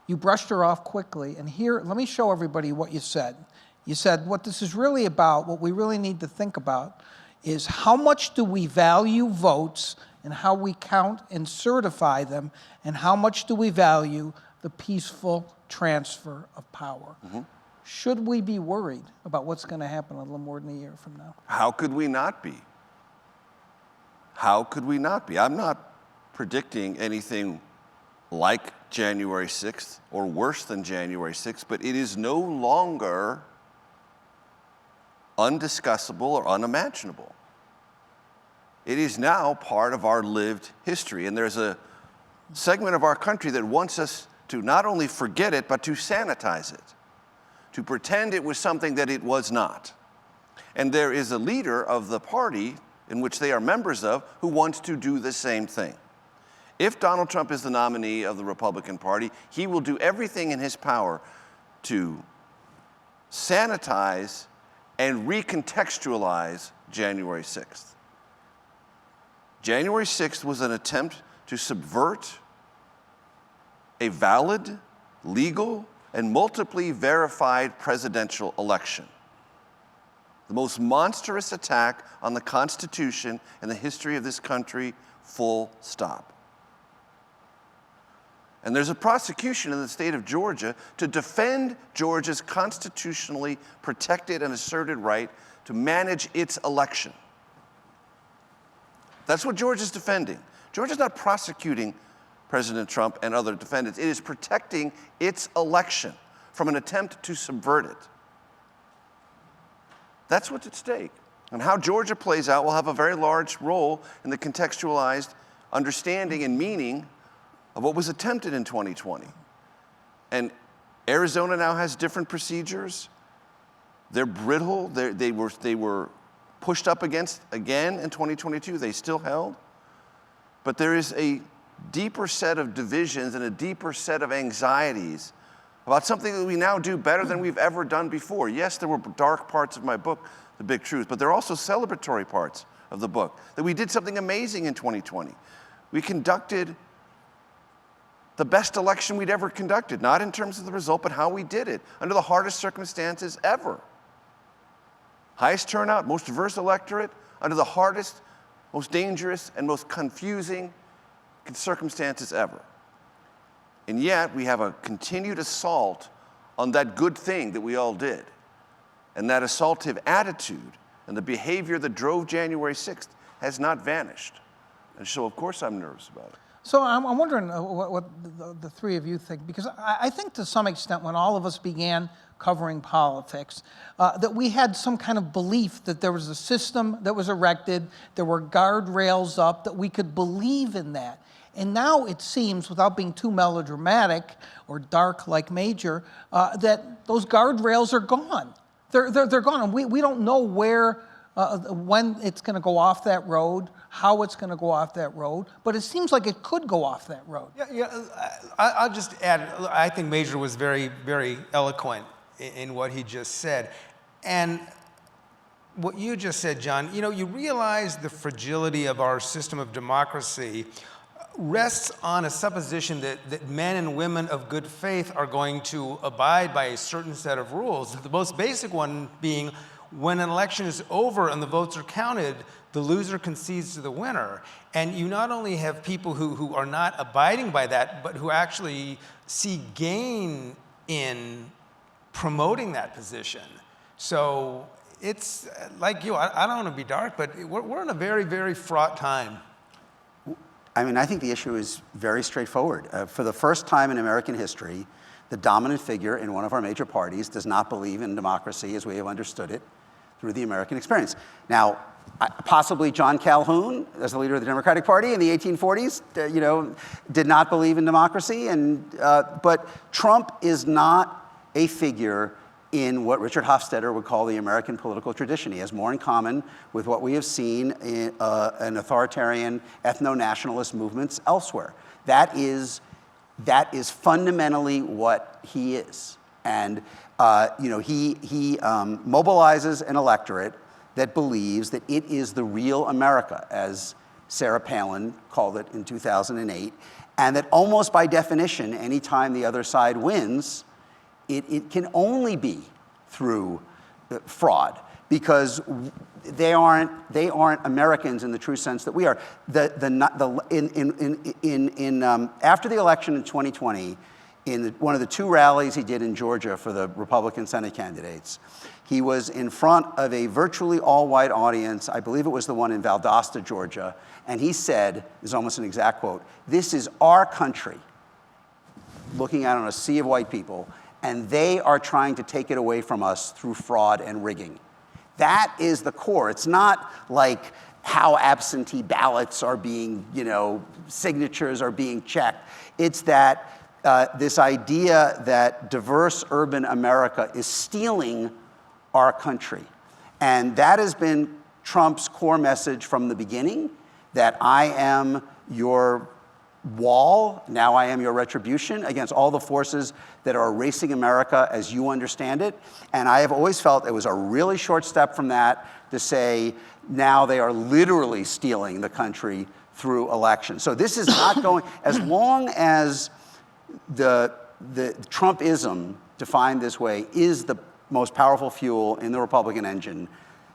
Speaker 1: you brushed her off quickly. And here, let me show everybody what you said. You said, what this is really about, what we really need to think about, is how much do we value votes and how we count and certify them, and how much do we value the peaceful transfer of power? Should we be worried about what's going to happen a little more than a year from now?
Speaker 3: How could we not be? How could we not be? I'm not predicting anything like January 6th or worse than January 6th, but it is no longer undiscussable or unimaginable. It is now part of our lived history, and there's a segment of our country that wants us to not only forget it, but to sanitize it, to pretend it was something that it was not. And there is a leader of the party in which they are members of who wants to do the same thing. If Donald Trump is the nominee of the Republican Party, he will do everything in his power to sanitize and recontextualize January 6th. January 6th was an attempt to subvert a valid, legal, and multiply verified presidential election. The most monstrous attack on the Constitution in the history of this country, full stop. And there's a prosecution in the state of Georgia to defend Georgia's constitutionally protected and asserted right to manage its election. That's what Georgia's defending. Georgia's not prosecuting President Trump and other defendants. It is protecting its election from an attempt to subvert it. That's what's at stake. And how Georgia plays out will have a very large role in the contextualized understanding and meaning of what was attempted in 2020. And Arizona now has different procedures. They're brittle. They were pushed up against again in 2022. They still held. But there is a deeper set of divisions and a deeper set of anxieties about something that we now do better than we've ever done before. Yes, there were dark parts of my book, The Big Truth, but there are also celebratory parts of the book, that we did something amazing in 2020. We conducted the best election we'd ever conducted, not in terms of the result, but how we did it, under the hardest circumstances ever. Highest turnout, most diverse electorate, under the hardest, most dangerous, and most confusing circumstances ever. And yet, we have a continued assault on that good thing that we all did. And that assaultive attitude and the behavior that drove January 6th has not vanished. And so, of course, I'm nervous about it.
Speaker 1: So I'm wondering what the three of you think, because I think to some extent when all of us began covering politics, that we had some kind of belief that there was a system that was erected, there were guardrails up, that we could believe in that. And now it seems, without being too melodramatic or dark like Major, that those guardrails are gone. They're gone, and we don't know where, when it's going to go off that road, how it's going to go off that road, but it seems like it could go off that road.
Speaker 5: I'll just add, I think Major was very, very eloquent in what he just said. And what you just said, John, you realize the fragility of our system of democracy rests on a supposition that men and women of good faith are going to abide by a certain set of rules. The most basic one being, when an election is over and the votes are counted, the loser concedes to the winner. And you not only have people who are not abiding by that, but who actually see gain in promoting that position. So it's like you, I don't want to be dark, but we're in a very, very fraught time.
Speaker 6: I mean, I think the issue is very straightforward. For the first time in American history, the dominant figure in one of our major parties does not believe in democracy as we have understood it through the American experience. Now, possibly John Calhoun, as the leader of the Democratic Party in the 1840s, did not believe in democracy. But Trump is not a figure in what Richard Hofstadter would call the American political tradition. He has more in common with what we have seen in authoritarian ethno-nationalist movements elsewhere. That is fundamentally what he is. And he mobilizes an electorate that believes that it is the real America, as Sarah Palin called it in 2008, and that almost by definition, anytime the other side wins, it can only be through fraud, because they aren't Americans in the true sense that we are. After the election in 2020, in one of the two rallies he did in Georgia for the Republican Senate candidates, he was in front of a virtually all-white audience. I believe it was the one in Valdosta, Georgia, and he said, this is almost an exact quote, "This is our country," looking out on a sea of white people, "and they are trying to take it away from us through fraud and rigging." That is the core. It's not like how absentee ballots are being, signatures are being checked. It's that this idea that diverse urban America is stealing our country. And that has been Trump's core message from the beginning, that I am your wall, now I am your retribution against all the forces that are erasing America as you understand it. And I have always felt it was a really short step from that to say, now they are literally stealing the country through election. So this is not going, as long as the Trumpism, defined this way, is the most powerful fuel in the Republican engine,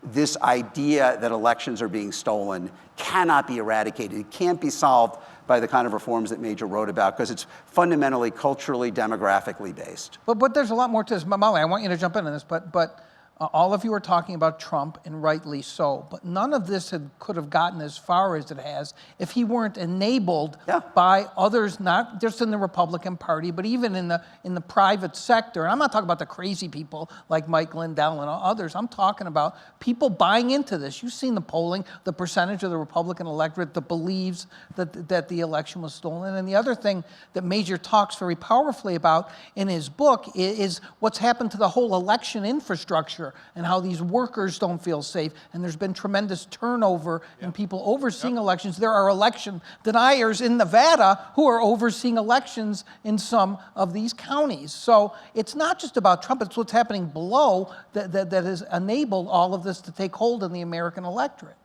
Speaker 6: this idea that elections are being stolen cannot be eradicated. It can't be solved by the kind of reforms that Major wrote about, because it's fundamentally culturally, demographically based.
Speaker 1: But there's a lot more to this. Molly, I want you to jump into this, but all of you are talking about Trump, and rightly so. But none of this could have gotten as far as it has if he weren't enabled by others, not just in the Republican Party, but even in the private sector. And I'm not talking about the crazy people like Mike Lindell and others. I'm talking about people buying into this. You've seen the polling, the percentage of the Republican electorate that believes that the election was stolen. And the other thing that Major talks very powerfully about in his book is what's happened to the whole election infrastructure, and how these workers don't feel safe. And there's been tremendous turnover in people overseeing elections. There are election deniers in Nevada who are overseeing elections in some of these counties. So it's not just about Trump, it's what's happening below that has enabled all of this to take hold in the American electorate.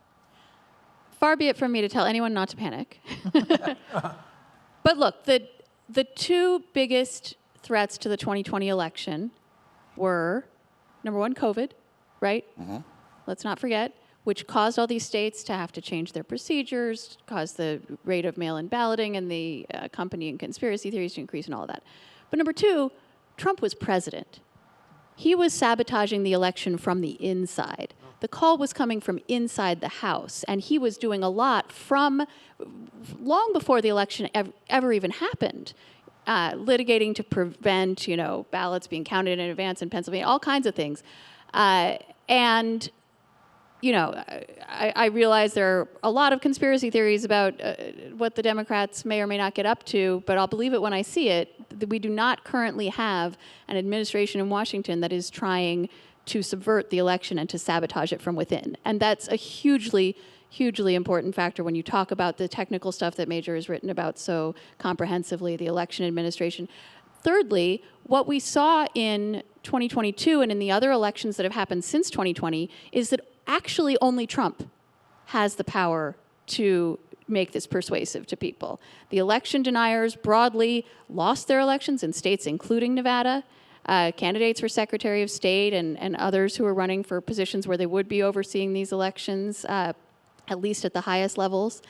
Speaker 4: Far be it from me to tell anyone not to panic. But look, the two biggest threats to the 2020 election were, number one, COVID, right? Mm-hmm. Let's not forget, which caused all these states to have to change their procedures, caused the rate of mail-in balloting and the company and conspiracy theories to increase and all of that. But number two, Trump was president. He was sabotaging the election from the inside. The call was coming from inside the House, and he was doing a lot from long before the election ever even happened. Litigating to prevent, ballots being counted in advance in Pennsylvania, all kinds of things. I realize there are a lot of conspiracy theories about what the Democrats may or may not get up to, but I'll believe it when I see it. We do not currently have an administration in Washington that is trying to subvert the election and to sabotage it from within. And that's a hugely important factor when you talk about the technical stuff that Major has written about so comprehensively, the election administration. Thirdly, what we saw in 2022 and in the other elections that have happened since 2020 is that actually only Trump has the power to make this persuasive to people. The election deniers broadly lost their elections in states including Nevada. Candidates for Secretary of State and others who are running for positions where they would be overseeing these elections, at least at the highest levels.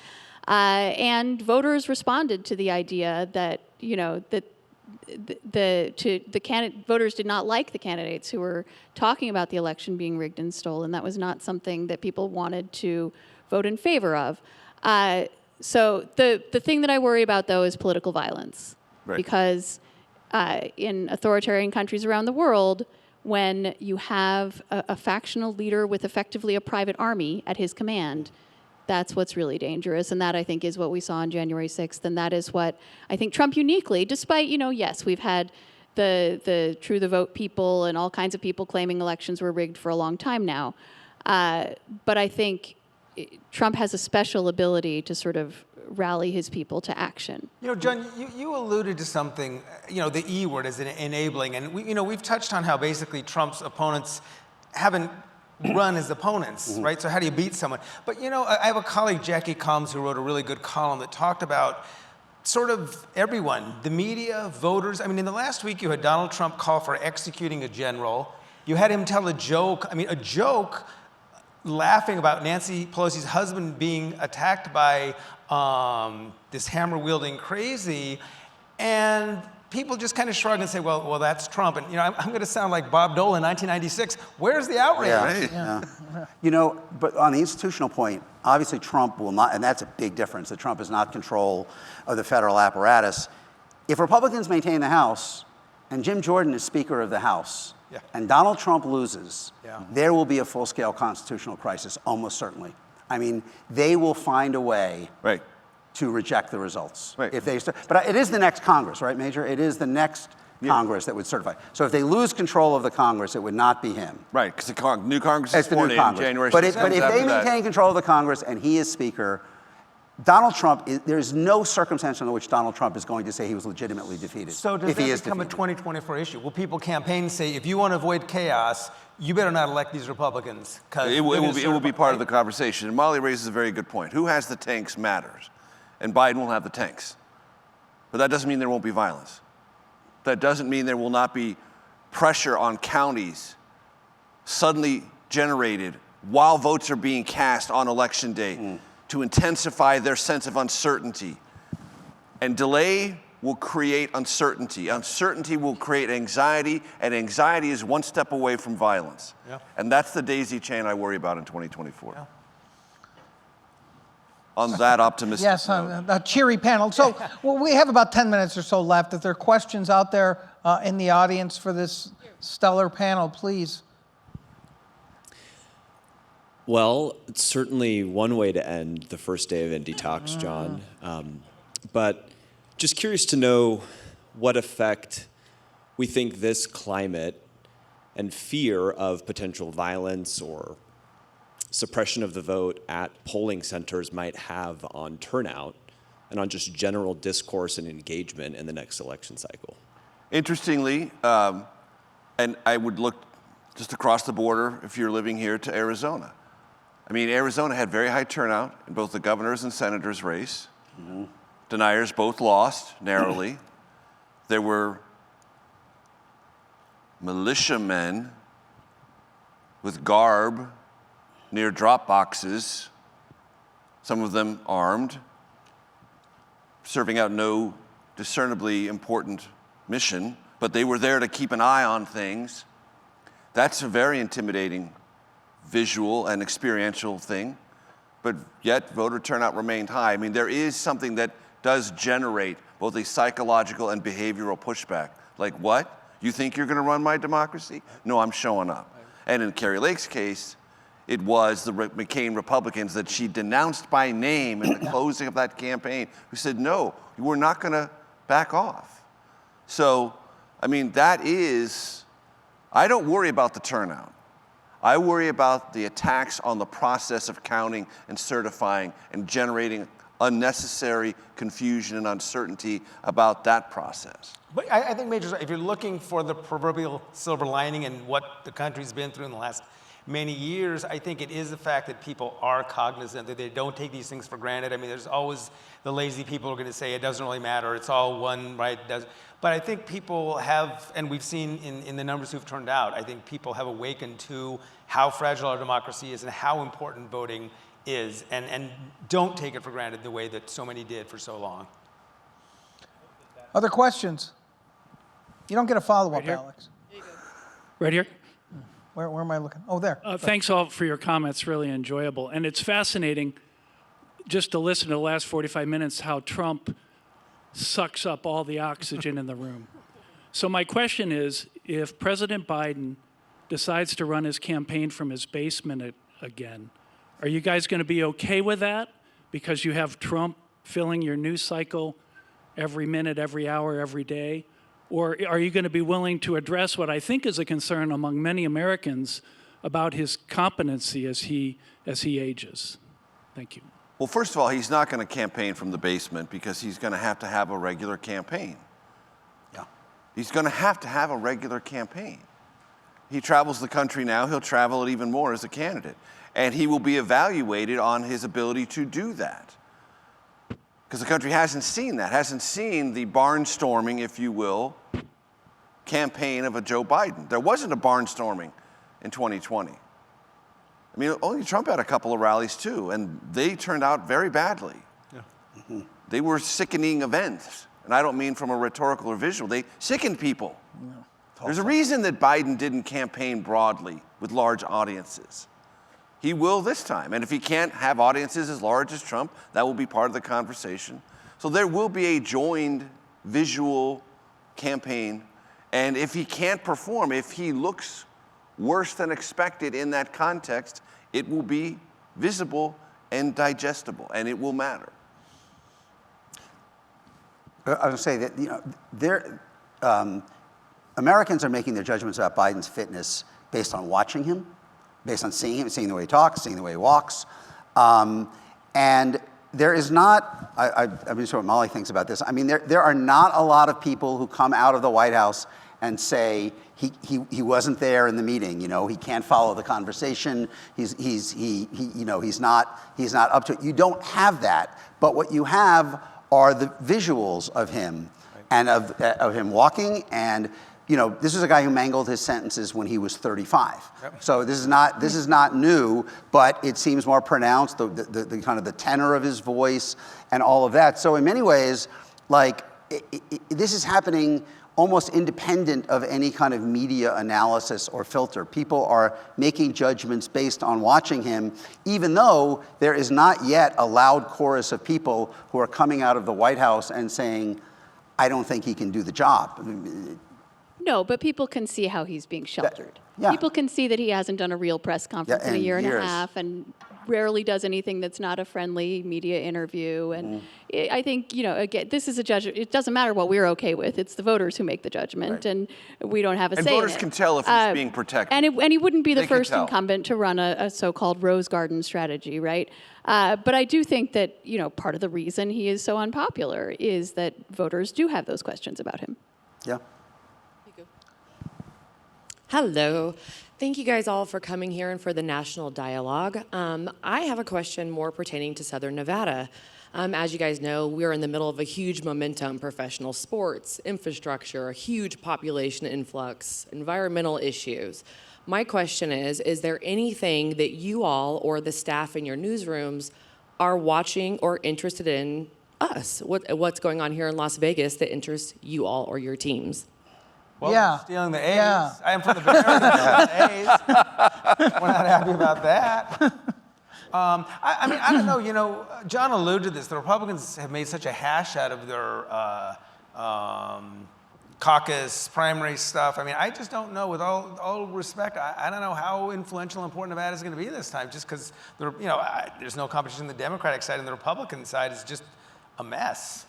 Speaker 4: And voters responded to the idea that, voters did not like the candidates who were talking about the election being rigged and stolen. That was not something that people wanted to vote in favor of. So the thing that I worry about, though, is political violence.
Speaker 3: Right.
Speaker 4: Because in authoritarian countries around the world, when you have a factional leader with effectively a private army at his command, that's what's really dangerous. And that, I think, is what we saw on January 6th. And that is what I think Trump uniquely, despite, yes, we've had the True the Vote people and all kinds of people claiming elections were rigged for a long time now. But I think Trump has a special ability to sort of rally his people to action.
Speaker 5: John, you alluded to something, the E word is enabling. And we've touched on how basically Trump's opponents haven't run as opponents, right? So how do you beat someone? But I have a colleague, Jackie Combs, who wrote a really good column that talked about sort of everyone, the media, voters. I mean, in the last week, you had Donald Trump call for executing a general. You had him tell a joke, laughing about Nancy Pelosi's husband being attacked by this hammer-wielding crazy, and people just kind of shrug and say, well, that's Trump. And I'm going to sound like Bob Dole in 1996. Where's the outrage?
Speaker 6: Yeah. But on the institutional point, obviously Trump will not, and that's a big difference, that Trump is not control of the federal apparatus. If Republicans maintain the House, and Jim Jordan is Speaker of the House, and Donald Trump loses, there will be a full-scale constitutional crisis, almost certainly. I mean, they will find a way to reject the results. If they but it is the next Congress, right, Major? It is the next Congress that would certify. So if they lose control of the Congress, it would not be him.
Speaker 3: Right, because the new Congress is sworn in January 6th.
Speaker 6: But if they maintain control of the Congress and he is Speaker, Donald Trump, there's no circumstance under which Donald Trump is going to say he was legitimately defeated.
Speaker 5: So does that become a 2024 issue? Will people campaign and say, if you want to avoid chaos, you better not elect these Republicans?
Speaker 3: It will be part of the conversation. And Molly raises a very good point. Who has the tanks matters. And Biden will have the tanks. But that doesn't mean there won't be violence. That doesn't mean there will not be pressure on counties suddenly generated while votes are being cast on election day to intensify their sense of uncertainty. And delay will create uncertainty. Uncertainty will create anxiety, and anxiety is one step away from violence. And that's the daisy chain I worry about in 2024. On that optimistic note.
Speaker 1: A cheery panel. So we have about 10 minutes or so left. If there are questions out there in the audience for this stellar panel, please.
Speaker 7: Well, it's certainly one way to end the first day of Indy Talks, John. But just curious to know what effect we think this climate and fear of potential violence or suppression of the vote at polling centers might have on turnout and on just general discourse and engagement in the next election cycle.
Speaker 3: Interestingly, and I would look just across the border, if you're living here, to Arizona. I mean, Arizona had very high turnout in both the governor's and senator's race. Deniers both lost narrowly. There were militiamen with garb near drop boxes, some of them armed, serving out no discernibly important mission, but they were there to keep an eye on things. That's a very intimidating visual and experiential thing, but yet voter turnout remained high. I mean, there is something that does generate both a psychological and behavioral pushback. Like, what? You think you're going to run my democracy? No, I'm showing up. And in Kari Lake's case, it was the McCain Republicans that she denounced by name in the closing of that campaign who said, no, we're not going to back off. So, I mean, I don't worry about the turnout. I worry about the attacks on the process of counting and certifying and generating unnecessary confusion and uncertainty about that process.
Speaker 5: But I think, Major, if you're looking for the proverbial silver lining in what the country's been through in the last many years, I think it is the fact that people are cognizant, that they don't take these things for granted. I mean, there's always the lazy people who are going to say it doesn't really matter, it's all one, right? But I think people have, and we've seen in the numbers who've turned out, I think people have awakened to how fragile our democracy is and how important voting is, and don't take it for granted the way that so many did for so long.
Speaker 1: Other questions? You don't get a follow-up,
Speaker 8: Right here.
Speaker 1: Alex.
Speaker 8: Right here.
Speaker 1: Where am I looking? Oh, there.
Speaker 8: Thanks all for your comments, really enjoyable. And it's fascinating just to listen to the last 45 minutes, how Trump sucks up all the oxygen in the room. So my question is, if President Biden decides to run his campaign from his basement again, are you guys going to be okay with that? Because you have Trump filling your news cycle every minute, every hour, every day? Or are you going to be willing to address what I think is a concern among many Americans about his competency as he ages? Thank you.
Speaker 3: Well, first of all, he's not going to campaign from the basement because he's going to have a regular campaign.
Speaker 6: Yeah.
Speaker 3: He's going to have a regular campaign. He travels the country now. He'll travel it even more as a candidate. And he will be evaluated on his ability to do that. Because the country hasn't seen that, hasn't seen the barnstorming, if you will, campaign of a Joe Biden. There wasn't a barnstorming in 2020. I mean, only Trump had a couple of rallies too, and they turned out very badly. Yeah. Mm-hmm. They were sickening events, and I don't mean from a rhetorical or visual. They sickened people. Yeah. There's a reason that Biden didn't campaign broadly with large audiences. He will this time, and if he can't have audiences as large as Trump, that will be part of the conversation. So there will be a joined visual campaign, and if he can't perform, if he looks worse than expected in that context, it will be visible and digestible, and it will matter.
Speaker 6: I was going to say that, Americans are making their judgments about Biden's fitness based on watching him, based on seeing him, seeing the way he talks, seeing the way he walks. And there is not, I'm not sure what Molly thinks about this. I mean, there are not a lot of people who come out of the White House and say, he wasn't there in the meeting, he can't follow the conversation, he's not up to it. You don't have that, but what you have are the visuals of him, right, and of him walking, and this is a guy who mangled his sentences when he was 35. Yep. So this is not new, but it seems more pronounced, the kind of the tenor of his voice and all of that. So in many ways, this is happening almost independent of any kind of media analysis or filter. People are making judgments based on watching him, even though there is not yet a loud chorus of people who are coming out of the White House and saying, I don't think he can do the job.
Speaker 4: No, but people can see how he's being sheltered.
Speaker 6: Yeah.
Speaker 4: People can see that he hasn't done a real press conference in a year and a half, and rarely does anything that's not a friendly media interview. And I think, again, this is a judgment. It doesn't matter what we're okay with. It's the voters who make the judgment, right, and we don't have a say in it.
Speaker 3: And voters can tell if he's being protected.
Speaker 4: And he wouldn't be the first incumbent to run a so-called Rose Garden strategy, right? But I do think that, part of the reason he is so unpopular is that voters do have those questions about him.
Speaker 6: Yeah.
Speaker 9: Hello. Thank you guys all for coming here and for the national dialogue. I have a question more pertaining to Southern Nevada. As you guys know, we're in the middle of a huge momentum, professional sports, infrastructure, a huge population influx, environmental issues. My question is there anything that you all or the staff in your newsrooms are watching or interested in us? What's going on here in Las Vegas that interests you all or your teams?
Speaker 5: Well,
Speaker 1: yeah.
Speaker 5: Stealing the A's.
Speaker 1: Yeah.
Speaker 5: I am from the Bay Area. A's. We're not happy about that. I don't know. John alluded to this. The Republicans have made such a hash out of their caucus primary stuff. I just don't know. With all respect, I don't know how influential and important Nevada is going to be this time. Just because there's no competition in the Democratic side, and the Republican side is just a mess.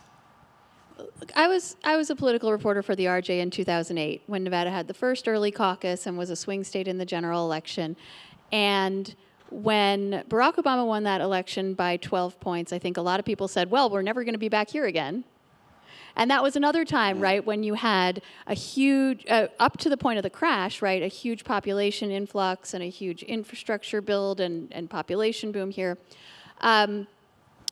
Speaker 4: I was a political reporter for the RJ in 2008 when Nevada had the first early caucus and was a swing state in the general election. And when Barack Obama won that election by 12 points, I think a lot of people said, well, we're never going to be back here again. And that was another time, right, when you had a huge, up to the point of the crash, right, a huge population influx and a huge infrastructure build and population boom here. And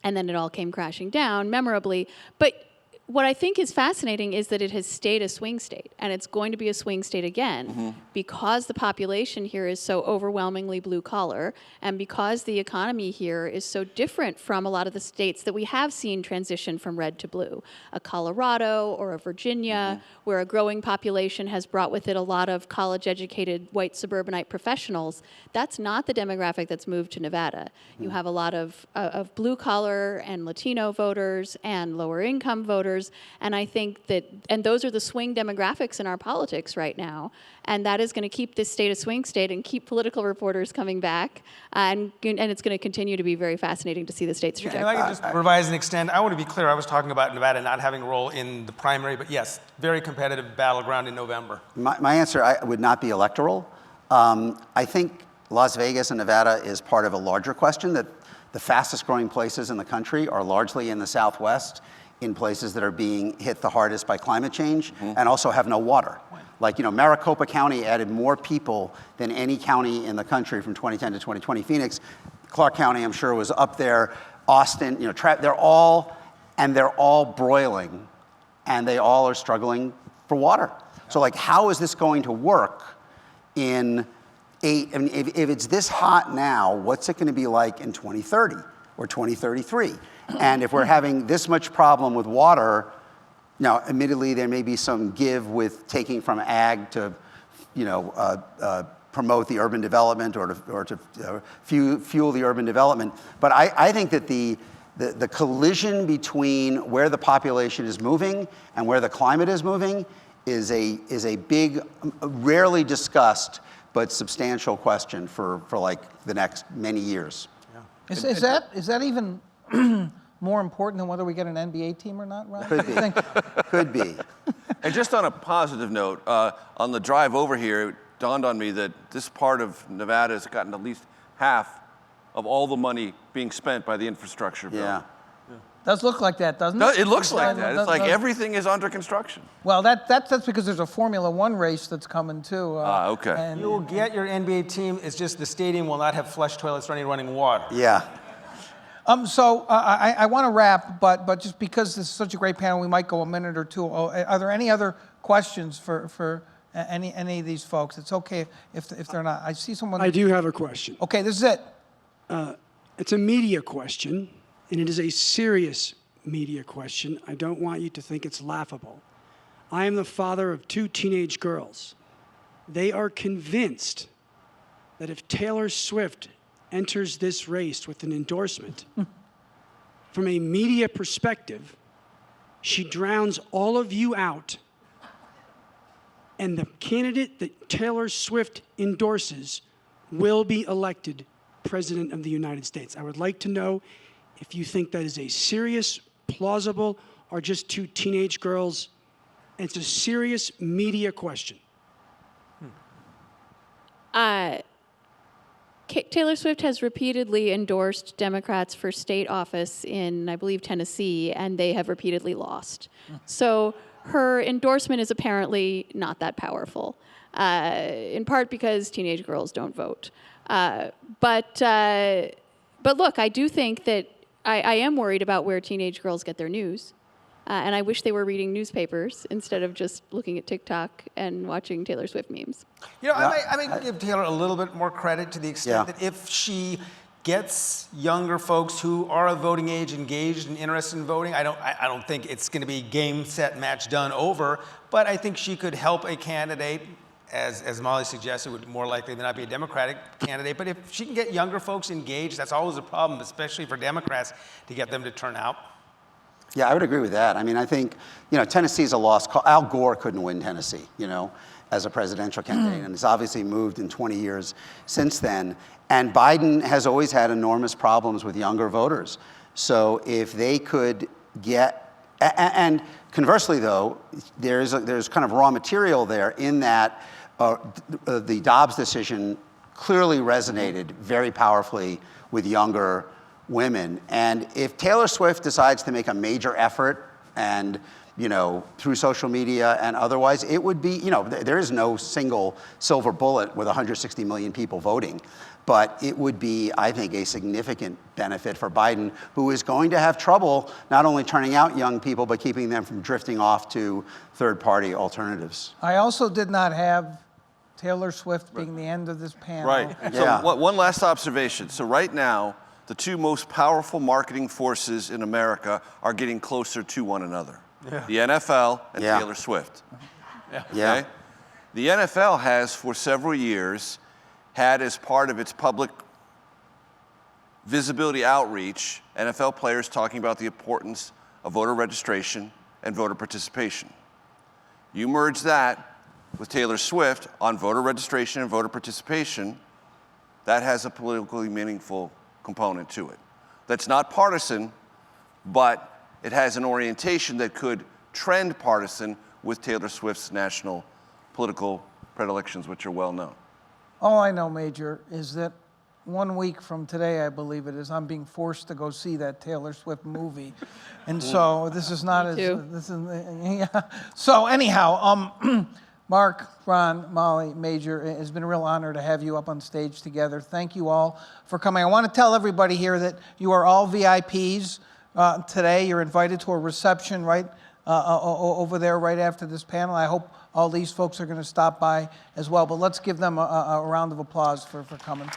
Speaker 4: then it all came crashing down memorably. But what I think is fascinating is that it has stayed a swing state, and it's going to be a swing state again because the population here is so overwhelmingly blue collar, and because the economy here is so different from a lot of the states that we have seen transition from red to blue. A Colorado or a Virginia, where a growing population has brought with it a lot of college-educated white suburbanite professionals. That's not the demographic that's moved to Nevada. You have a lot of blue collar and Latino voters and lower income voters, and I think that, and those are the swing demographics in our politics right now, and that is going to keep this state a swing state and keep political reporters coming back, and it's going to continue to be very fascinating to see the state's trajectory.
Speaker 5: If I could just revise and extend, I want to be clear, I was talking about Nevada not having a role in the primary, but yes, very competitive battleground in November.
Speaker 6: My answer would not be electoral. I think Las Vegas and Nevada is part of a larger question that the fastest growing places in the country are largely in the Southwest, in places that are being hit the hardest by climate change and also have no water. Like, Maricopa County added more people than any county in the country from 2010 to 2020. Phoenix, Clark County, I'm sure, was up there. Austin, they're all broiling, and they all are struggling for water. So, how is this going to work in if it's this hot now, what's it going to be like in 2030 or 2033? And if we're having this much problem with water, now, admittedly, there may be some give with taking from ag to, promote the urban development or to fuel the urban development. But I think that the collision between where the population is moving and where the climate is moving is a big, rarely discussed but substantial question for the next many years.
Speaker 1: Yeah. Is that even more important than whether we get an NBA team or not, Ron?
Speaker 6: Could be. Could be.
Speaker 3: And just on a positive note, on the drive over here, it dawned on me that this part of Nevada has gotten at least half of all the money being spent by the infrastructure bill.
Speaker 6: Yeah.
Speaker 1: Does look like that, doesn't it?
Speaker 3: No, it looks like that. It's like everything is under construction.
Speaker 1: Well, that's because there's a Formula One race that's coming too.
Speaker 3: Okay.
Speaker 1: And
Speaker 5: You will get your NBA team, it's just the stadium will not have flush toilets running water.
Speaker 6: Yeah.
Speaker 1: So I want to wrap, but just because this is such a great panel, we might go a minute or two. Are there any other questions for any of these folks? It's okay if they're not. I see someone.
Speaker 10: I do have a question.
Speaker 1: Okay, this is it.
Speaker 10: It's a media question, and it is a serious media question. I don't want you to think it's laughable. I am the father of 2 teenage girls. They are convinced that if Taylor Swift enters this race with an endorsement, from a media perspective, she drowns all of you out, and the candidate that Taylor Swift endorses will be elected President of the United States. I would like to know if you think that is a serious, plausible, or just 2 teenage girls. It's a serious media question.
Speaker 4: Taylor Swift has repeatedly endorsed Democrats for state office in, I believe, Tennessee, and they have repeatedly lost. So her endorsement is apparently not that powerful, in part because teenage girls don't vote. But look, I do think that I am worried about where teenage girls get their news. And I wish they were reading newspapers instead of just looking at TikTok and watching Taylor Swift memes.
Speaker 5: I may give Taylor a little bit more credit to the extent that if she gets younger folks who are of voting age engaged and interested in voting, I don't think it's going to be game, set, match, done, over. But I think she could help a candidate, as Molly suggested, would more likely than not be a Democratic candidate. But if she can get younger folks engaged, that's always a problem, especially for Democrats, to get them to turn out.
Speaker 6: Yeah, I would agree with that. I mean, I think, Tennessee's a lost cause. Al Gore couldn't win Tennessee, as a presidential candidate, and it's obviously moved in 20 years since then. And Biden has always had enormous problems with younger voters. So if they could get, and conversely though, there's kind of raw material there in that the Dobbs decision clearly resonated very powerfully with younger women. And if Taylor Swift decides to make a major effort and you know, through social media and otherwise, it would be, you know, there is no single silver bullet with 160 million people voting. But it would be, I think, a significant benefit for Biden, who is going to have trouble not only turning out young people, but keeping them from drifting off to third-party alternatives.
Speaker 1: I also did not have Taylor Swift being the end of this panel.
Speaker 3: Right.
Speaker 6: Yeah.
Speaker 3: So one last observation. So right now, the two most powerful marketing forces in America are getting closer to one another.
Speaker 5: Yeah.
Speaker 3: The NFL and
Speaker 6: Yeah.
Speaker 3: Taylor Swift.
Speaker 6: Yeah.
Speaker 3: Okay? The NFL has, for several years, had as part of its public visibility outreach, NFL players talking about the importance of voter registration and voter participation. You merge that with Taylor Swift on voter registration and voter participation, that has a politically meaningful component to it. That's not partisan, but it has an orientation that could trend partisan with Taylor Swift's national political predilections, which are well known.
Speaker 1: All I know, Major, is that 1 week from today, I believe it is, I'm being forced to go see that Taylor Swift movie. And so this is not as,
Speaker 4: too.
Speaker 1: this is, yeah. So anyhow, Mark, Ron, Molly, Major, it has been a real honor to have you up on stage together. Thank you all for coming. I want to tell everybody here that you are all VIPs today. You're invited to a reception right over there right after this panel. I hope all these folks are going to stop by as well. But let's give them a round of applause for coming.